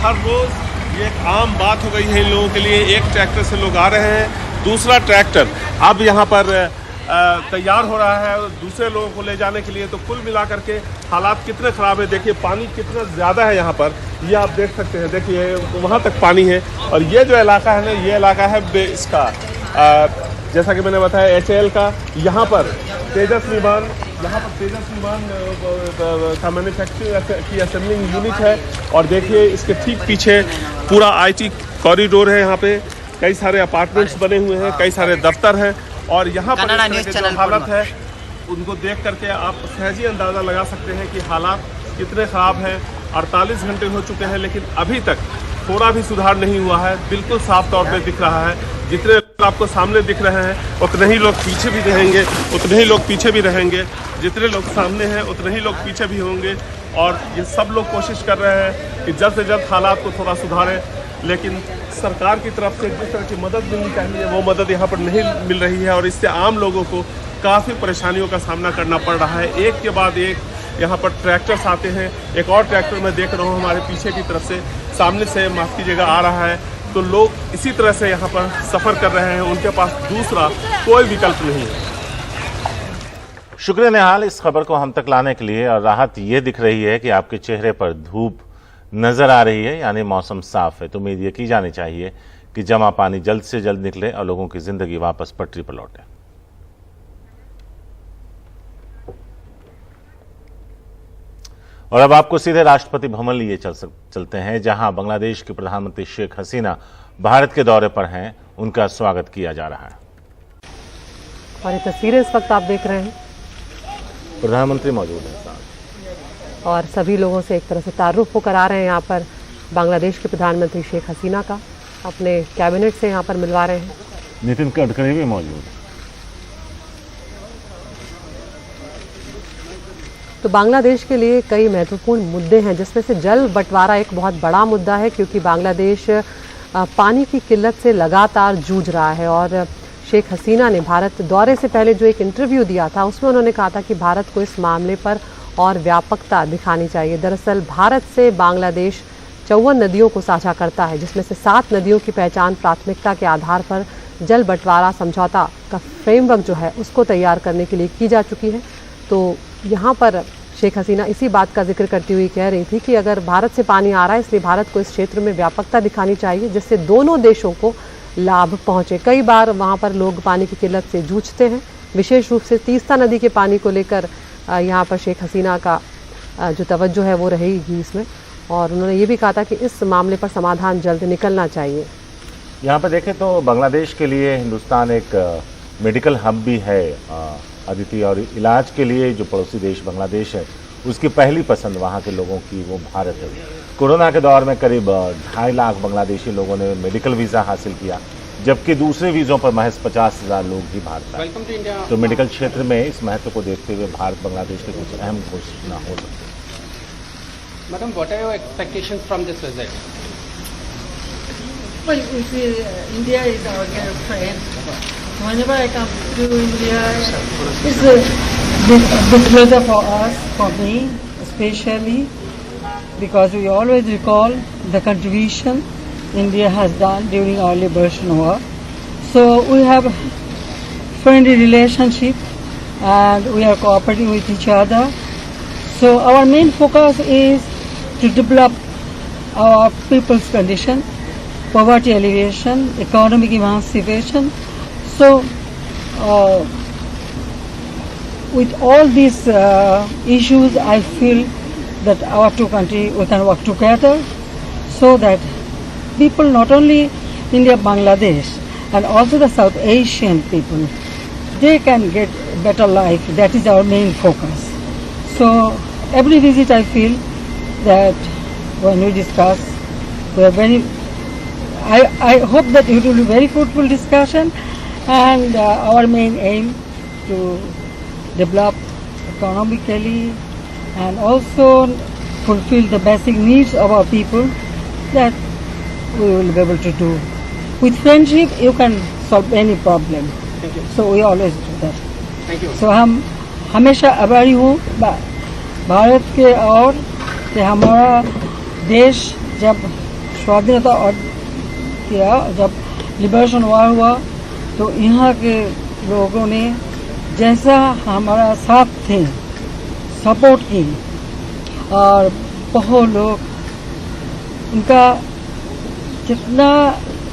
हर रोज़ ये एक आम बात हो गई है इन लोगों के लिए। एक ट्रैक्टर से लोग आ रहे हैं, दूसरा ट्रैक्टर अब यहाँ पर तैयार हो रहा है दूसरे लोगों को ले जाने के लिए। तो कुल मिलाकर के हालात कितने ख़राब है, देखिए पानी कितना ज़्यादा है यहाँ पर, ये आप देख सकते हैं। देखिए वहाँ तक पानी है, और ये जो इलाका है ना, ये इलाका है इसका जैसा कि मैंने बताया HAL का। यहाँ पर तेजस विमान का मैन्युफैक्चरिंग की असेंबलिंग यूनिट है, और देखिए इसके ठीक पीछे पूरा IT कॉरिडोर है। यहाँ पे कई सारे अपार्टमेंट्स बने हुए हैं, कई सारे दफ्तर हैं, और यहाँ पर जो हालत है उनको देख करके आप सहज ही अंदाज़ा लगा सकते हैं कि हालात कितने ख़राब हैं। 48 घंटे हो चुके हैं लेकिन अभी तक थोड़ा भी सुधार नहीं हुआ है। बिल्कुल साफ तौर पे दिख रहा है, जितने लोग आपको सामने दिख रहे हैं उतने ही लोग पीछे भी रहेंगे, उतने ही लोग पीछे भी रहेंगे। जितने लोग सामने हैं उतने ही लोग पीछे भी होंगे, और ये सब लोग कोशिश कर रहे हैं कि जल्द से जल्द हालात को थोड़ा सुधारें। लेकिन सरकार की तरफ से जिस तरह की मदद मिलनी चाहिए वो मदद यहाँ पर नहीं मिल रही है, और इससे आम लोगों को काफ़ी परेशानियों का सामना करना पड़ रहा है। एक के बाद एक यहाँ पर ट्रैक्टर्स आते हैं। एक और ट्रैक्टर मैं देख रहा हूँ हमारे पीछे की तरफ से, सामने से माफ़ कीजिएगा आ रहा है। तो लोग इसी तरह से यहाँ पर सफ़र कर रहे हैं, उनके पास दूसरा कोई विकल्प नहीं है। शुक्रिया निहाल इस खबर को हम तक लाने के लिए। और राहत ये दिख रही है कि आपके चेहरे पर धूप नजर आ रही है, यानी मौसम साफ है। तो उम्मीद ये की जानी चाहिए कि जमा पानी जल्द से जल्द निकले और लोगों की जिंदगी वापस पटरी पर लौटे। और अब आपको सीधे राष्ट्रपति भवन लिए चलते हैं, जहां बांग्लादेश की प्रधानमंत्री शेख हसीना भारत के दौरे पर हैं। उनका स्वागत किया जा रहा है। और ये तस्वीरें इस वक्त आप देख रहे हैं, प्रधानमंत्री मौजूद हैं साथ, और सभी लोगों से एक तरह से तारुफ वो करा रहे हैं। यहाँ पर बांग्लादेश के प्रधानमंत्री शेख हसीना का अपने कैबिनेट से यहाँ पर मिलवा रहे हैं। नितिन गडकरी भी मौजूद है। तो बांग्लादेश के लिए कई महत्वपूर्ण मुद्दे हैं, जिसमें से जल बंटवारा एक बहुत बड़ा मुद्दा है, क्योंकि बांग्लादेश पानी की किल्लत से लगातार जूझ रहा है। और शेख हसीना ने भारत दौरे से पहले जो एक इंटरव्यू दिया था उसमें उन्होंने कहा था कि भारत को इस मामले पर और व्यापकता दिखानी चाहिए। दरअसल भारत से बांग्लादेश 54 नदियों को साझा करता है, जिसमें से 7 नदियों की पहचान प्राथमिकता के आधार पर जल बंटवारा समझौता का फ्रेमवर्क जो है उसको तैयार करने के लिए की जा चुकी है। तो यहाँ पर शेख हसीना इसी बात का जिक्र करती हुई कह रही थी कि अगर भारत से पानी आ रहा है, इसलिए भारत को इस क्षेत्र में व्यापकता दिखानी चाहिए, जिससे दोनों देशों को लाभ पहुंचे। कई बार वहाँ पर लोग पानी की किल्लत से जूझते हैं, विशेष रूप से तीस्ता नदी के पानी को लेकर यहाँ पर शेख हसीना का जो तवज्जो है वो रहेगी इसमें। और उन्होंने ये भी कहा था कि इस मामले पर समाधान जल्द निकलना चाहिए। यहाँ पर देखें तो बांग्लादेश के लिए हिंदुस्तान एक मेडिकल हब भी है अदिति, और इलाज के लिए जो पड़ोसी देश बांग्लादेश है उसकी पहली पसंद वहाँ के लोगों की वो भारत है। कोरोना के दौर में करीब 2.5 लाख बांग्लादेशी लोगों ने मेडिकल वीज़ा हासिल किया, जबकि दूसरे वीज़ों पर महज 50,000 लोग ही भारत आए। तो मेडिकल क्षेत्र में इस महत्व को देखते हुए भारत बांग्लादेश के कुछ अहम घोषणा हो सकती है। Madam, what are your expectations from this visit? Well, India is our dear friend. Whenever I come to India, it's a big pleasure for us, for me especially, because we always recall the contribution India has done during our liberation war. So we have a friendly relationship and we are cooperating with each other. So our main focus is to develop our people's condition, poverty alleviation, economic emancipation. So with all these issues, I feel that our two countries we can work together so that people not only India, Bangladesh, and also the South Asian people, they can get better life. That is our main focus. So every visit I feel that when we discuss, we are very, I hope that it will be very fruitful discussion, and our main aim to develop economically and also fulfill the basic needs of our people, that we will be able to do. With friendship, you can solve any problem. Thank you. So we always do that. Thank you. So हम हमेशा आभारी हूँ भारत के और कि हमारा देश जब स्वाधीनता और किया, जब लिबरेशन वॉर हुआ, तो यहाँ के लोगों ने जैसा हमारा साथ थे, सपोर्ट की, और बहुत लोग उनका जितना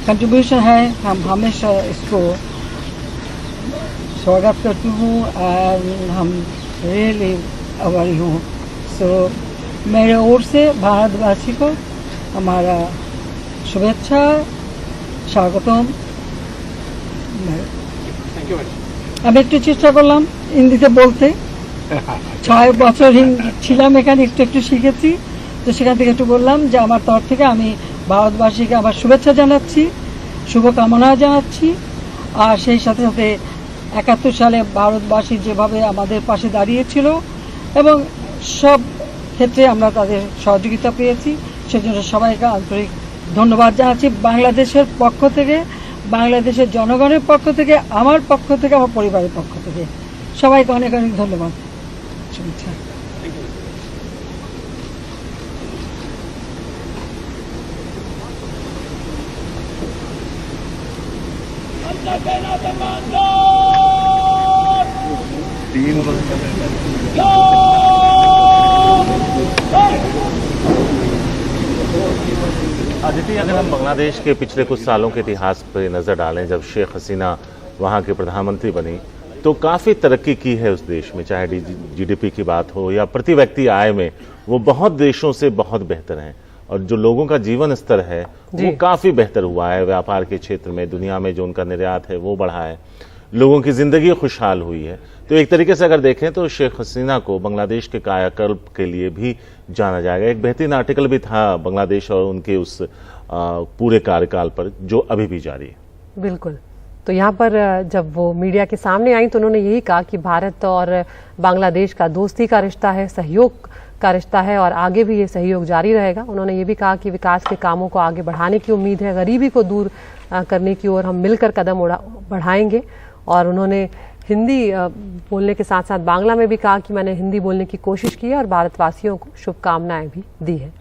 कंट्रीब्यूशन है, हम हमेशा इसको स्वागत करती हूँ और हम रियली आभारी हूँ. सो मेरे ओर से भारतवासी को हमारा शुभेच्छा, স্বাগতম. আমি একটু চেষ্টা করলাম হিন্দিতে বলতে, 6 বছর ছিলাম এখানে, একটু শিখেছি, তো সেখান থেকে একটু বললাম যে আমার তরফ থেকে আমি ভারতবাসীকে আমার শুভেচ্ছা জানাচ্ছি, শুভকামনা জানাচ্ছি, আর সেই সাথে সাথে 71 সালে ভারতবাসী যেভাবে আমাদের পাশে দাঁড়িয়েছিল এবং সব ক্ষেত্রে আমরা তাদের সহযোগিতা পেয়েছি, সেজন্য সবাইকে আন্তরিক ধন্যবাদ জানাচ্ছি বাংলাদেশের পক্ষ থেকে, বাংলাদেশের জনগণের পক্ষ থেকে, আমার পক্ষ থেকে, আমার পরিবারের পক্ষ থেকে সবাইকে অনেক অনেক ধন্যবাদ, শুভেচ্ছা. अदिति, अगर हम बांग्लादेश के पिछले कुछ सालों के इतिहास पर नजर डालें, जब शेख हसीना वहां के प्रधानमंत्री बनी तो काफी तरक्की की है उस देश में, चाहे जीडीपी की बात हो या प्रति व्यक्ति आय में, वो बहुत देशों से बहुत बेहतर हैं. और जो लोगों का जीवन स्तर है वो काफी बेहतर हुआ है. व्यापार के क्षेत्र में दुनिया में जो उनका निर्यात है वो बढ़ा है, लोगों की जिंदगी खुशहाल हुई है. तो एक तरीके से अगर देखें तो शेख हसीना को बांग्लादेश के कायाकल्प के लिए भी जाना जाएगा. एक बेहतरीन आर्टिकल भी था बांग्लादेश और उनके उस पूरे कार्यकाल पर, जो अभी भी जारी है. बिल्कुल. तो यहाँ पर जब वो मीडिया के सामने आई तो उन्होंने यही कहा कि भारत और बांग्लादेश का दोस्ती का रिश्ता है, सहयोग का रिश्ता है और आगे भी ये सहयोग जारी रहेगा. उन्होंने ये भी कहा कि विकास के कामों को आगे बढ़ाने की उम्मीद है, गरीबी को दूर करने की ओर हम मिलकर कदम बढ़ाएंगे. और उन्होंने हिंदी बोलने के साथ साथ बांग्ला में भी कहा कि मैंने हिंदी बोलने की कोशिश की है और भारतवासियों को शुभकामनाएं भी दी है.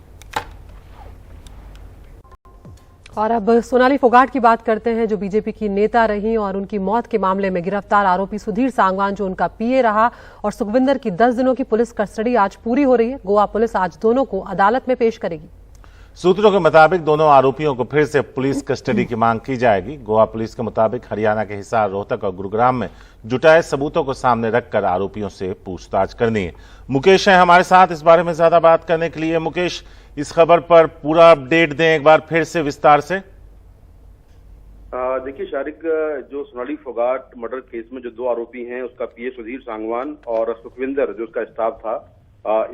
और अब सोनाली फोगाट की बात करते हैं, जो बीजेपी की नेता रही और उनकी मौत के मामले में गिरफ्तार आरोपी सुधीर सांगवान, जो उनका पीए रहा, और सुखविंदर की 10 दिनों की पुलिस कस्टडी आज पूरी हो रही है. गोवा पुलिस आज दोनों को अदालत में पेश करेगी. सूत्रों के मुताबिक दोनों आरोपियों को फिर से पुलिस कस्टडी की मांग की जाएगी. गोवा पुलिस के मुताबिक हरियाणा के हिसार, रोहतक और गुरुग्राम में जुटाए सबूतों को सामने रखकर आरोपियों से पूछताछ करनी है. मुकेश है हमारे साथ इस बारे में ज्यादा बात करने के लिए. मुकेश, इस खबर पर पूरा अपडेट दें एक बार फिर से विस्तार से. देखिए शारिक, जो सोनाली फोगाट मर्डर केस में जो 2 आरोपी हैं, उसका पीए सुधीर सांगवान और सुखविंदर जो उसका स्टाफ था,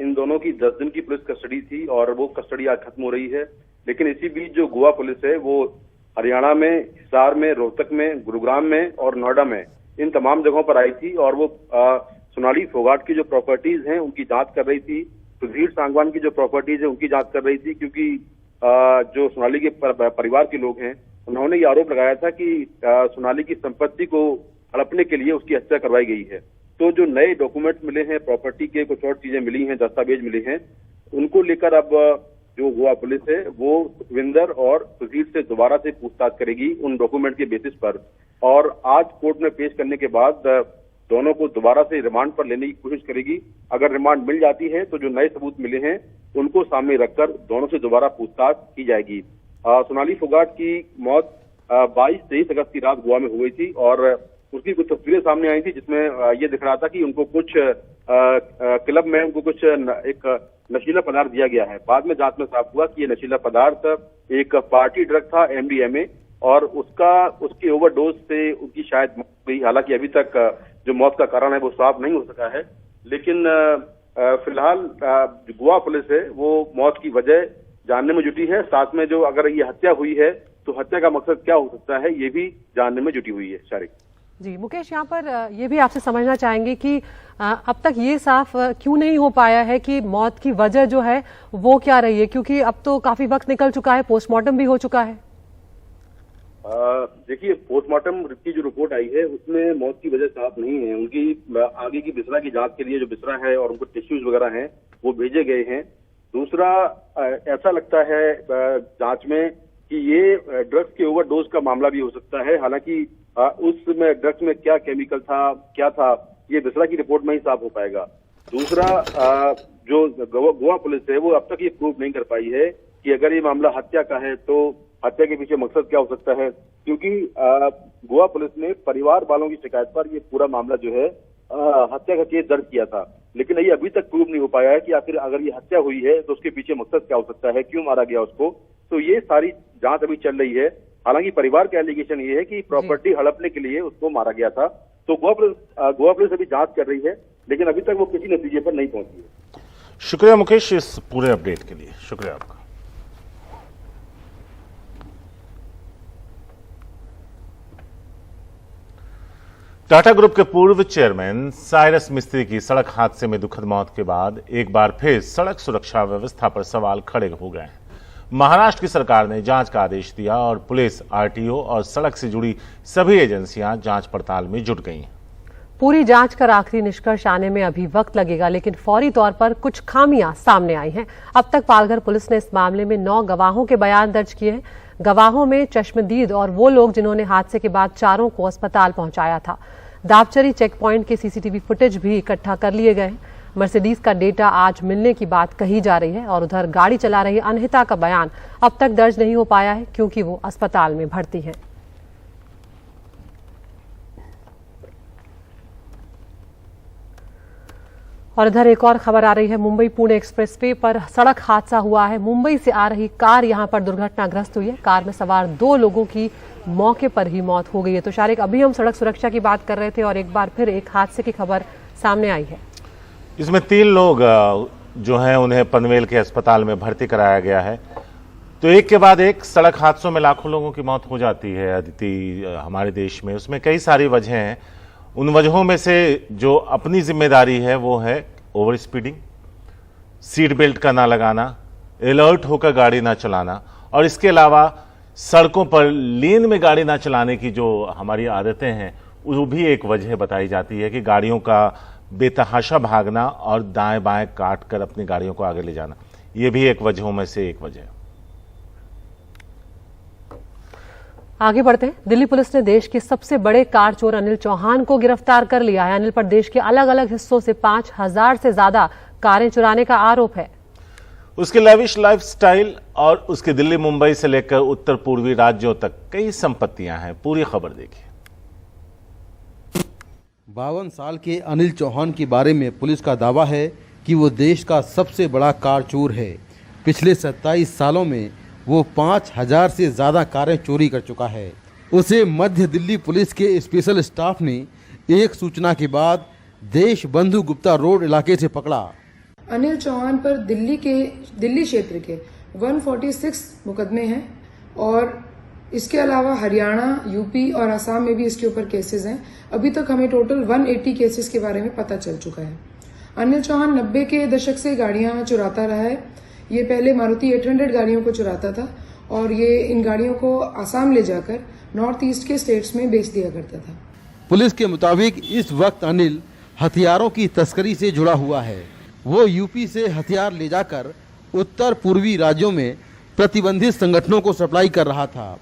इन दोनों की 10 दिन की पुलिस कस्टडी थी और वो कस्टडी आज खत्म हो रही है. लेकिन इसी बीच जो गोवा पुलिस है वो हरियाणा में, हिसार में, रोहतक में, गुरुग्राम में और नोएडा में, इन तमाम जगहों पर आई थी और वो सोनाली फोगाट की जो प्रॉपर्टीज हैं उनकी जांच कर रही थी. सुधीर सांगवान की जो प्रॉपर्टीज है उनकी जांच कर रही थी, क्योंकि जो सोनाली के परिवार के लोग हैं उन्होंने ये आरोप लगाया था कि सोनाली की संपत्ति को हड़पने के लिए उसकी हत्या करवाई गई है. तो जो नए डॉक्यूमेंट्स मिले हैं, प्रॉपर्टी के कुछ और चीजें मिली हैं, दस्तावेज मिले हैं, उनको लेकर अब जो गोवा पुलिस है वो सुखविंदर और सुधीर से दोबारा से पूछताछ करेगी उन डॉक्यूमेंट के बेसिस पर. और आज कोर्ट में पेश करने के बाद दोनों को दोबारा से रिमांड पर लेने की कोशिश करेगी. अगर रिमांड मिल जाती है तो जो नए सबूत मिले हैं उनको सामने रखकर दोनों से दोबारा पूछताछ की जाएगी. सोनाली फोगाट की मौत 22-23 अगस्त की रात गोवा में हुई थी और उसकी कुछ तस्वीरें सामने आई थी जिसमें ये दिख रहा था कि उनको कुछ क्लब में उनको कुछ एक नशीला पदार्थ दिया गया है. बाद में जांच में साफ हुआ कि ये नशीला पदार्थ एक पार्टी ड्रग था, MDMA, और उसकी ओवरडोज से उनकी शायद मौत हुई। हालांकि अभी तक जो मौत का कारण है वो साफ नहीं हो सका है, लेकिन फिलहाल गोवा पुलिस है वो मौत की वजह जानने में जुटी है। साथ में जो अगर ये हत्या हुई है तो हत्या का मकसद क्या हो सकता है ये भी जानने में जुटी हुई है। शारिक जी, मुकेश, यहाँ पर ये भी आपसे समझना चाहेंगे कि अब तक ये साफ क्यों नहीं हो पाया है कि मौत की वजह जो है वो क्या रही है, क्योंकि अब तो काफी वक्त निकल चुका है, पोस्टमार्टम भी हो चुका है। देखिए, पोस्टमार्टम की जो रिपोर्ट आई है उसमें मौत की वजह साफ नहीं है। उनकी आगे की बिसरा की जांच के लिए जो बिसरा है और उनको टिश्यूज वगैरह हैं वो भेजे गए हैं। दूसरा, ऐसा लगता है जांच में कि ये ड्रग्स के ओवरडोज का मामला भी हो सकता है। हालांकि उसमें ड्रग्स में क्या केमिकल था, क्या था, ये बिसरा की रिपोर्ट में ही साफ हो पाएगा। दूसरा, जो गोवा पुलिस है वो अब तक ये प्रूव नहीं कर पाई है कि अगर ये मामला हत्या का है तो हत्या के पीछे मकसद क्या हो सकता है, क्योंकि गोवा पुलिस ने परिवार वालों की शिकायत पर ये पूरा मामला जो है हत्या का केस दर्ज किया था, लेकिन ये अभी तक प्रूव नहीं हो पाया है कि आखिर अगर ये हत्या हुई है तो उसके पीछे मकसद क्या हो सकता है, क्यों मारा गया उसको। तो ये सारी जांच अभी चल रही है। हालांकि परिवार का एलिगेशन ये है कि प्रॉपर्टी हड़पने के लिए उसको मारा गया था। तो गोवा पुलिस अभी जांच कर रही है, लेकिन अभी तक वो किसी नतीजे पर नहीं पहुंची है। शुक्रिया मुकेश इस पूरे अपडेट के लिए, शुक्रिया आपका। टाटा ग्रुप के पूर्व चेयरमैन साइरस मिस्त्री की सड़क हादसे में दुखद मौत के बाद एक बार फिर सड़क सुरक्षा व्यवस्था पर सवाल खड़े हो गए हैं। महाराष्ट्र की सरकार ने जांच का आदेश दिया और पुलिस, आरटीओ और सड़क से जुड़ी सभी एजेंसियां जांच पड़ताल में जुट गई हैं। पूरी जांच कर आखिरी निष्कर्ष आने में अभी वक्त लगेगा, लेकिन फौरी तौर पर कुछ खामियां सामने आई हैं। अब तक पालघर पुलिस ने इस मामले में 9 गवाहों के बयान दर्ज किए हैं। गवाहों में चश्मदीद और वो लोग जिन्होंने हादसे के बाद चारों को अस्पताल पहुंचाया था। दावचरी चेक पॉइंट के सीसीटीवी फुटेज भी इकट्ठा कर लिए गए। मर्सिडीज का डेटा आज मिलने की बात कही जा रही है और उधर गाड़ी चला रही अनहिता का बयान अब तक दर्ज नहीं हो पाया है क्योंकि वो अस्पताल में भर्ती है। और इधर एक और खबर आ रही है। मुंबई पुणे एक्सप्रेस वे पर सड़क हादसा हुआ है। मुंबई से आ रही कार यहां पर दुर्घटनाग्रस्त हुई है। कार में सवार 2 लोगों की मौके पर ही मौत हो गई है। तो शारिक, अभी हम सड़क सुरक्षा की बात कर रहे थे और एक बार फिर एक हादसे की खबर सामने आई है। इसमें 3 लोग जो हैं उन्हें पनवेल के अस्पताल में भर्ती कराया गया है। तो एक के बाद एक सड़क हादसों में लाखों लोगों की मौत हो जाती है अदिति हमारे देश में। उसमें कई सारी वजह हैं। उन वजहों में से जो अपनी जिम्मेदारी है वो है ओवर स्पीडिंग, सीट बेल्ट का ना लगाना, अलर्ट होकर गाड़ी ना चलाना, और इसके अलावा सड़कों पर लेन में गाड़ी ना चलाने की जो हमारी आदतें हैं वो भी एक वजह बताई जाती है कि गाड़ियों का बेतहाशा भागना और दाएं बाएं काट कर अपनी गाड़ियों को आगे ले जाना, ये भी एक वजहों में से एक वजह है। आगे बढ़ते हैं। दिल्ली पुलिस ने देश के सबसे बड़े कार चोर अनिल चौहान को गिरफ्तार कर लिया है। अनिल पर देश के अलग अलग हिस्सों से 5000 से ज्यादा कारें चुराने का आरोप है। उसके लेविश लाइफस्टाइल और उसके दिल्ली, मुंबई से लेकर उत्तर पूर्वी राज्यों तक कई संपत्तियां हैं। पूरी खबर देखिए। 52 साल के अनिल चौहान के बारे में पुलिस का दावा है कि वो देश का सबसे बड़ा कार चोर है। पिछले 27 सालों में वो 5000 से ज़्यादा कारें चोरी कर चुका है। उसे मध्य दिल्ली पुलिस के स्पेशल स्टाफ ने एक सूचना के बाद देश बंधु गुप्ता रोड इलाके से पकड़ा। अनिल चौहान पर दिल्ली क्षेत्र के 146 मुकदमे हैं और इसके अलावा हरियाणा, यूपी और असम में भी इसके ऊपर केसेस हैं। अभी तक हमें टोटल 180 केसेस के बारे में पता चल चुका है। अनिल चौहान 90 के दशक से गाड़ियां चुराता रहा है। ये पहले मारुति 800 गाड़ियों को चुराता था और ये इन गाड़ियों को आसाम ले जाकर नॉर्थ ईस्ट के स्टेट्स में बेच दिया करता था। पुलिस के मुताबिक इस वक्त अनिल हथियारों की तस्करी से जुड़ा हुआ है। वो यूपी से हथियार ले जाकर उत्तर पूर्वी राज्यों में प्रतिबंधित संगठनों को सप्लाई कर रहा था।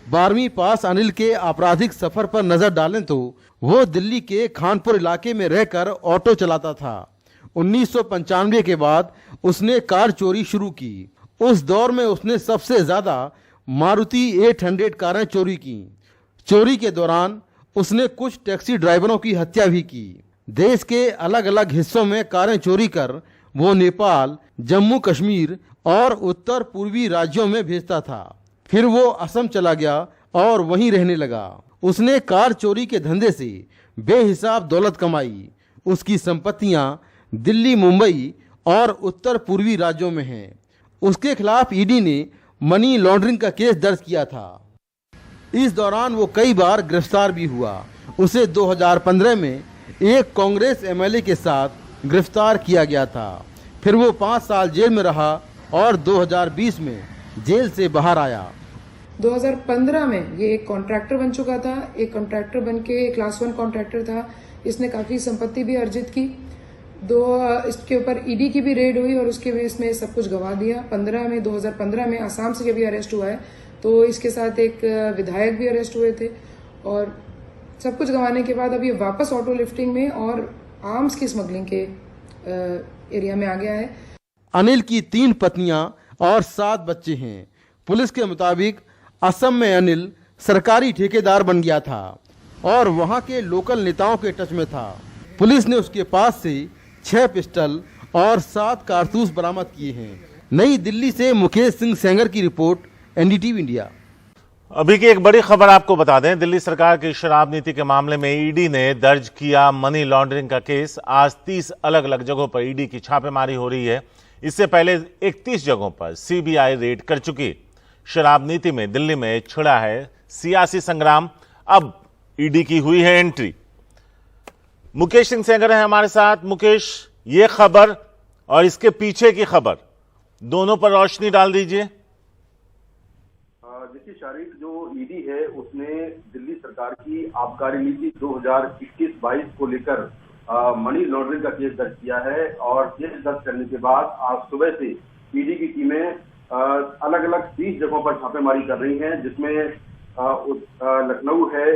12वीं पास अनिल के आपराधिक सफर पर नजर डालें तो वो दिल्ली के खानपुर इलाके में रहकर ऑटो चलाता था। 1995 के बाद उसने कार चोरी शुरू की। उस दौर में उसने सबसे ज्यादा मारुति 800 कारें चोरी की। चोरी के दौरान उसने कुछ टैक्सी ड्राइवरों की हत्या भी की। देश के अलग अलग हिस्सों में कारें चोरी कर वो नेपाल, जम्मू कश्मीर और उत्तर पूर्वी राज्यों में भेजता था। फिर वो असम चला गया और वहीं रहने लगा। उसने कार चोरी के धंधे से बेहिसाब दौलत कमाई। उसकी संपत्तियां दिल्ली, मुंबई और उत्तर पूर्वी राज्यों में हैं। उसके खिलाफ ईडी ने मनी लॉन्ड्रिंग का केस दर्ज किया था। इस दौरान वो कई बार गिरफ्तार भी हुआ। उसे 2015 में एक कांग्रेस एमएलए के साथ गिरफ्तार किया गया था। फिर वो 5 साल जेल में रहा और 2020 में जेल से बाहर आया। 2015 में ये एक कॉन्ट्रैक्टर बन चुका था। एक कॉन्ट्रैक्टर बन के क्लास 1 कॉन्ट्रैक्टर था। इसने काफी संपत्ति भी अर्जित की। इसके ऊपर ईडी की भी रेड हुई और उसके बेस में सब कुछ गवा दिया। 2015 में आसाम से जब ये अरेस्ट हुआ है तो इसके साथ एक विधायक भी अरेस्ट हुए थे और सब कुछ गंवाने के बाद अब ये वापस ऑटो लिफ्टिंग में और आर्म्स की स्मगलिंग के एरिया में आ गया है। अनिल की 3 पत्नियां और 7 बच्चे हैं। पुलिस के मुताबिक असम में अनिल सरकारी ठेकेदार बन गया था और वहां के लोकल नेताओं के टच में था। पुलिस ने उसके पास से 6 पिस्टल और 7 कारतूस बरामद किए हैं। नई दिल्ली से मुकेश सिंह सेंगर की रिपोर्ट, एनडीटीवी इंडिया। अभी की एक बड़ी खबर आपको बता दें, दिल्ली सरकार की शराब नीति के मामले में ईडी ने दर्ज किया मनी लॉन्ड्रिंग का केस। आज 30 अलग अलग जगहों पर ईडी की छापेमारी हो रही है। इससे पहले 31 जगहों पर सीबीआई रेड कर चुकी। शराब नीति में दिल्ली में छिड़ा है सियासी संग्राम। अब ईडी की हुई है एंट्री। मुकेश सिंह सेंगर है हमारे साथ। मुकेश, ये खबर और इसके पीछे की खबर दोनों पर रोशनी डाल दीजिए। देखिए शारिक, जो ईडी है उसने दिल्ली सरकार की आबकारी नीति 2021-22 को लेकर मनी लॉन्ड्रिंग का केस दर्ज किया है और केस दर्ज करने के बाद आज सुबह से ईडी की टीमें अलग अलग 30 जगहों पर छापेमारी कर रही हैं, जिसमें लखनऊ है,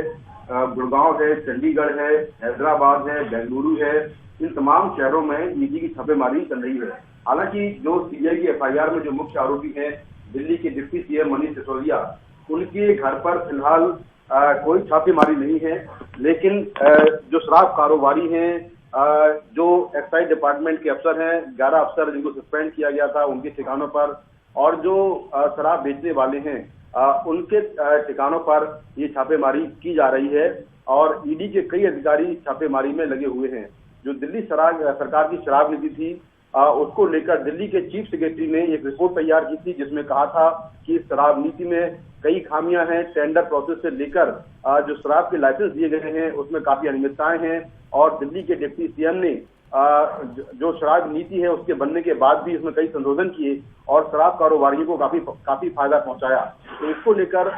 गुड़गांव है, चंडीगढ़ है, हैदराबाद है, बेंगलुरु है। इन तमाम शहरों में ईडी की छापेमारी चल रही है। हालांकि जो सीबीआई की एफआईआर में जो मुख्य आरोपी हैं दिल्ली के डिप्टी सीएम मनीष सिसोदिया, उनके घर पर फिलहाल कोई छापेमारी नहीं है। लेकिन जो शराब कारोबारी हैं, जो एक्साइज डिपार्टमेंट के अफसर हैं, 11 अफसर जिनको सस्पेंड किया गया था उनके ठिकानों पर, और जो शराब बेचने वाले हैं उनके ठिकानों पर ये छापेमारी की जा रही है और ईडी के कई अधिकारी छापेमारी में लगे हुए हैं। जो दिल्ली सरकार की शराब नीति थी उसको लेकर दिल्ली के चीफ सेक्रेटरी ने एक रिपोर्ट तैयार की थी, जिसमें कहा था कि शराब नीति में कई खामियां हैं। टेंडर प्रोसेस से लेकर जो शराब के लाइसेंस दिए गए हैं उसमें काफी अनियमितताएं हैं और दिल्ली के डिप्टी सीएम ने जो शराब नीति है उसके बनने के बाद भी इसमें कई संशोधन किए और शराब कारोबारियों को काफी फायदा पहुंचाया। तो इसको लेकर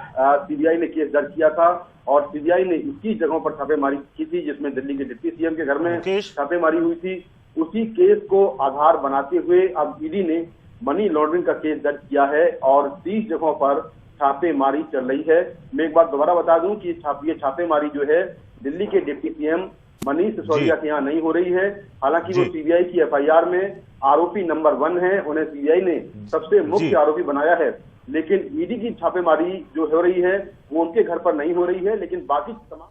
सीबीआई ने केस दर्ज किया था और सीबीआई ने 21 जगहों पर छापेमारी की थी, जिसमें दिल्ली के डिप्टी सीएम के घर में छापेमारी हुई थी। उसी केस को आधार बनाते हुए अब ईडी ने मनी लॉन्ड्रिंग का केस दर्ज किया है और 30 जगहों पर छापेमारी चल रही है। मैं एक बार दोबारा बता दूं कि ये छापेमारी जो है दिल्ली के डिप्टी सीएम मनीष सिसोदिया के यहाँ नहीं हो रही है। हालांकि वो सीबीआई की एफआईआर में आरोपी नंबर 1 है, उन्हें सीबीआई ने सबसे मुख्य आरोपी बनाया है। लेकिन ईडी की छापेमारी जो हो रही है वो उनके घर पर नहीं हो रही है, लेकिन बाकी तमाम।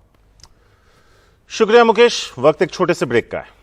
शुक्रिया मुकेश। वक्त एक छोटे से ब्रेक का है।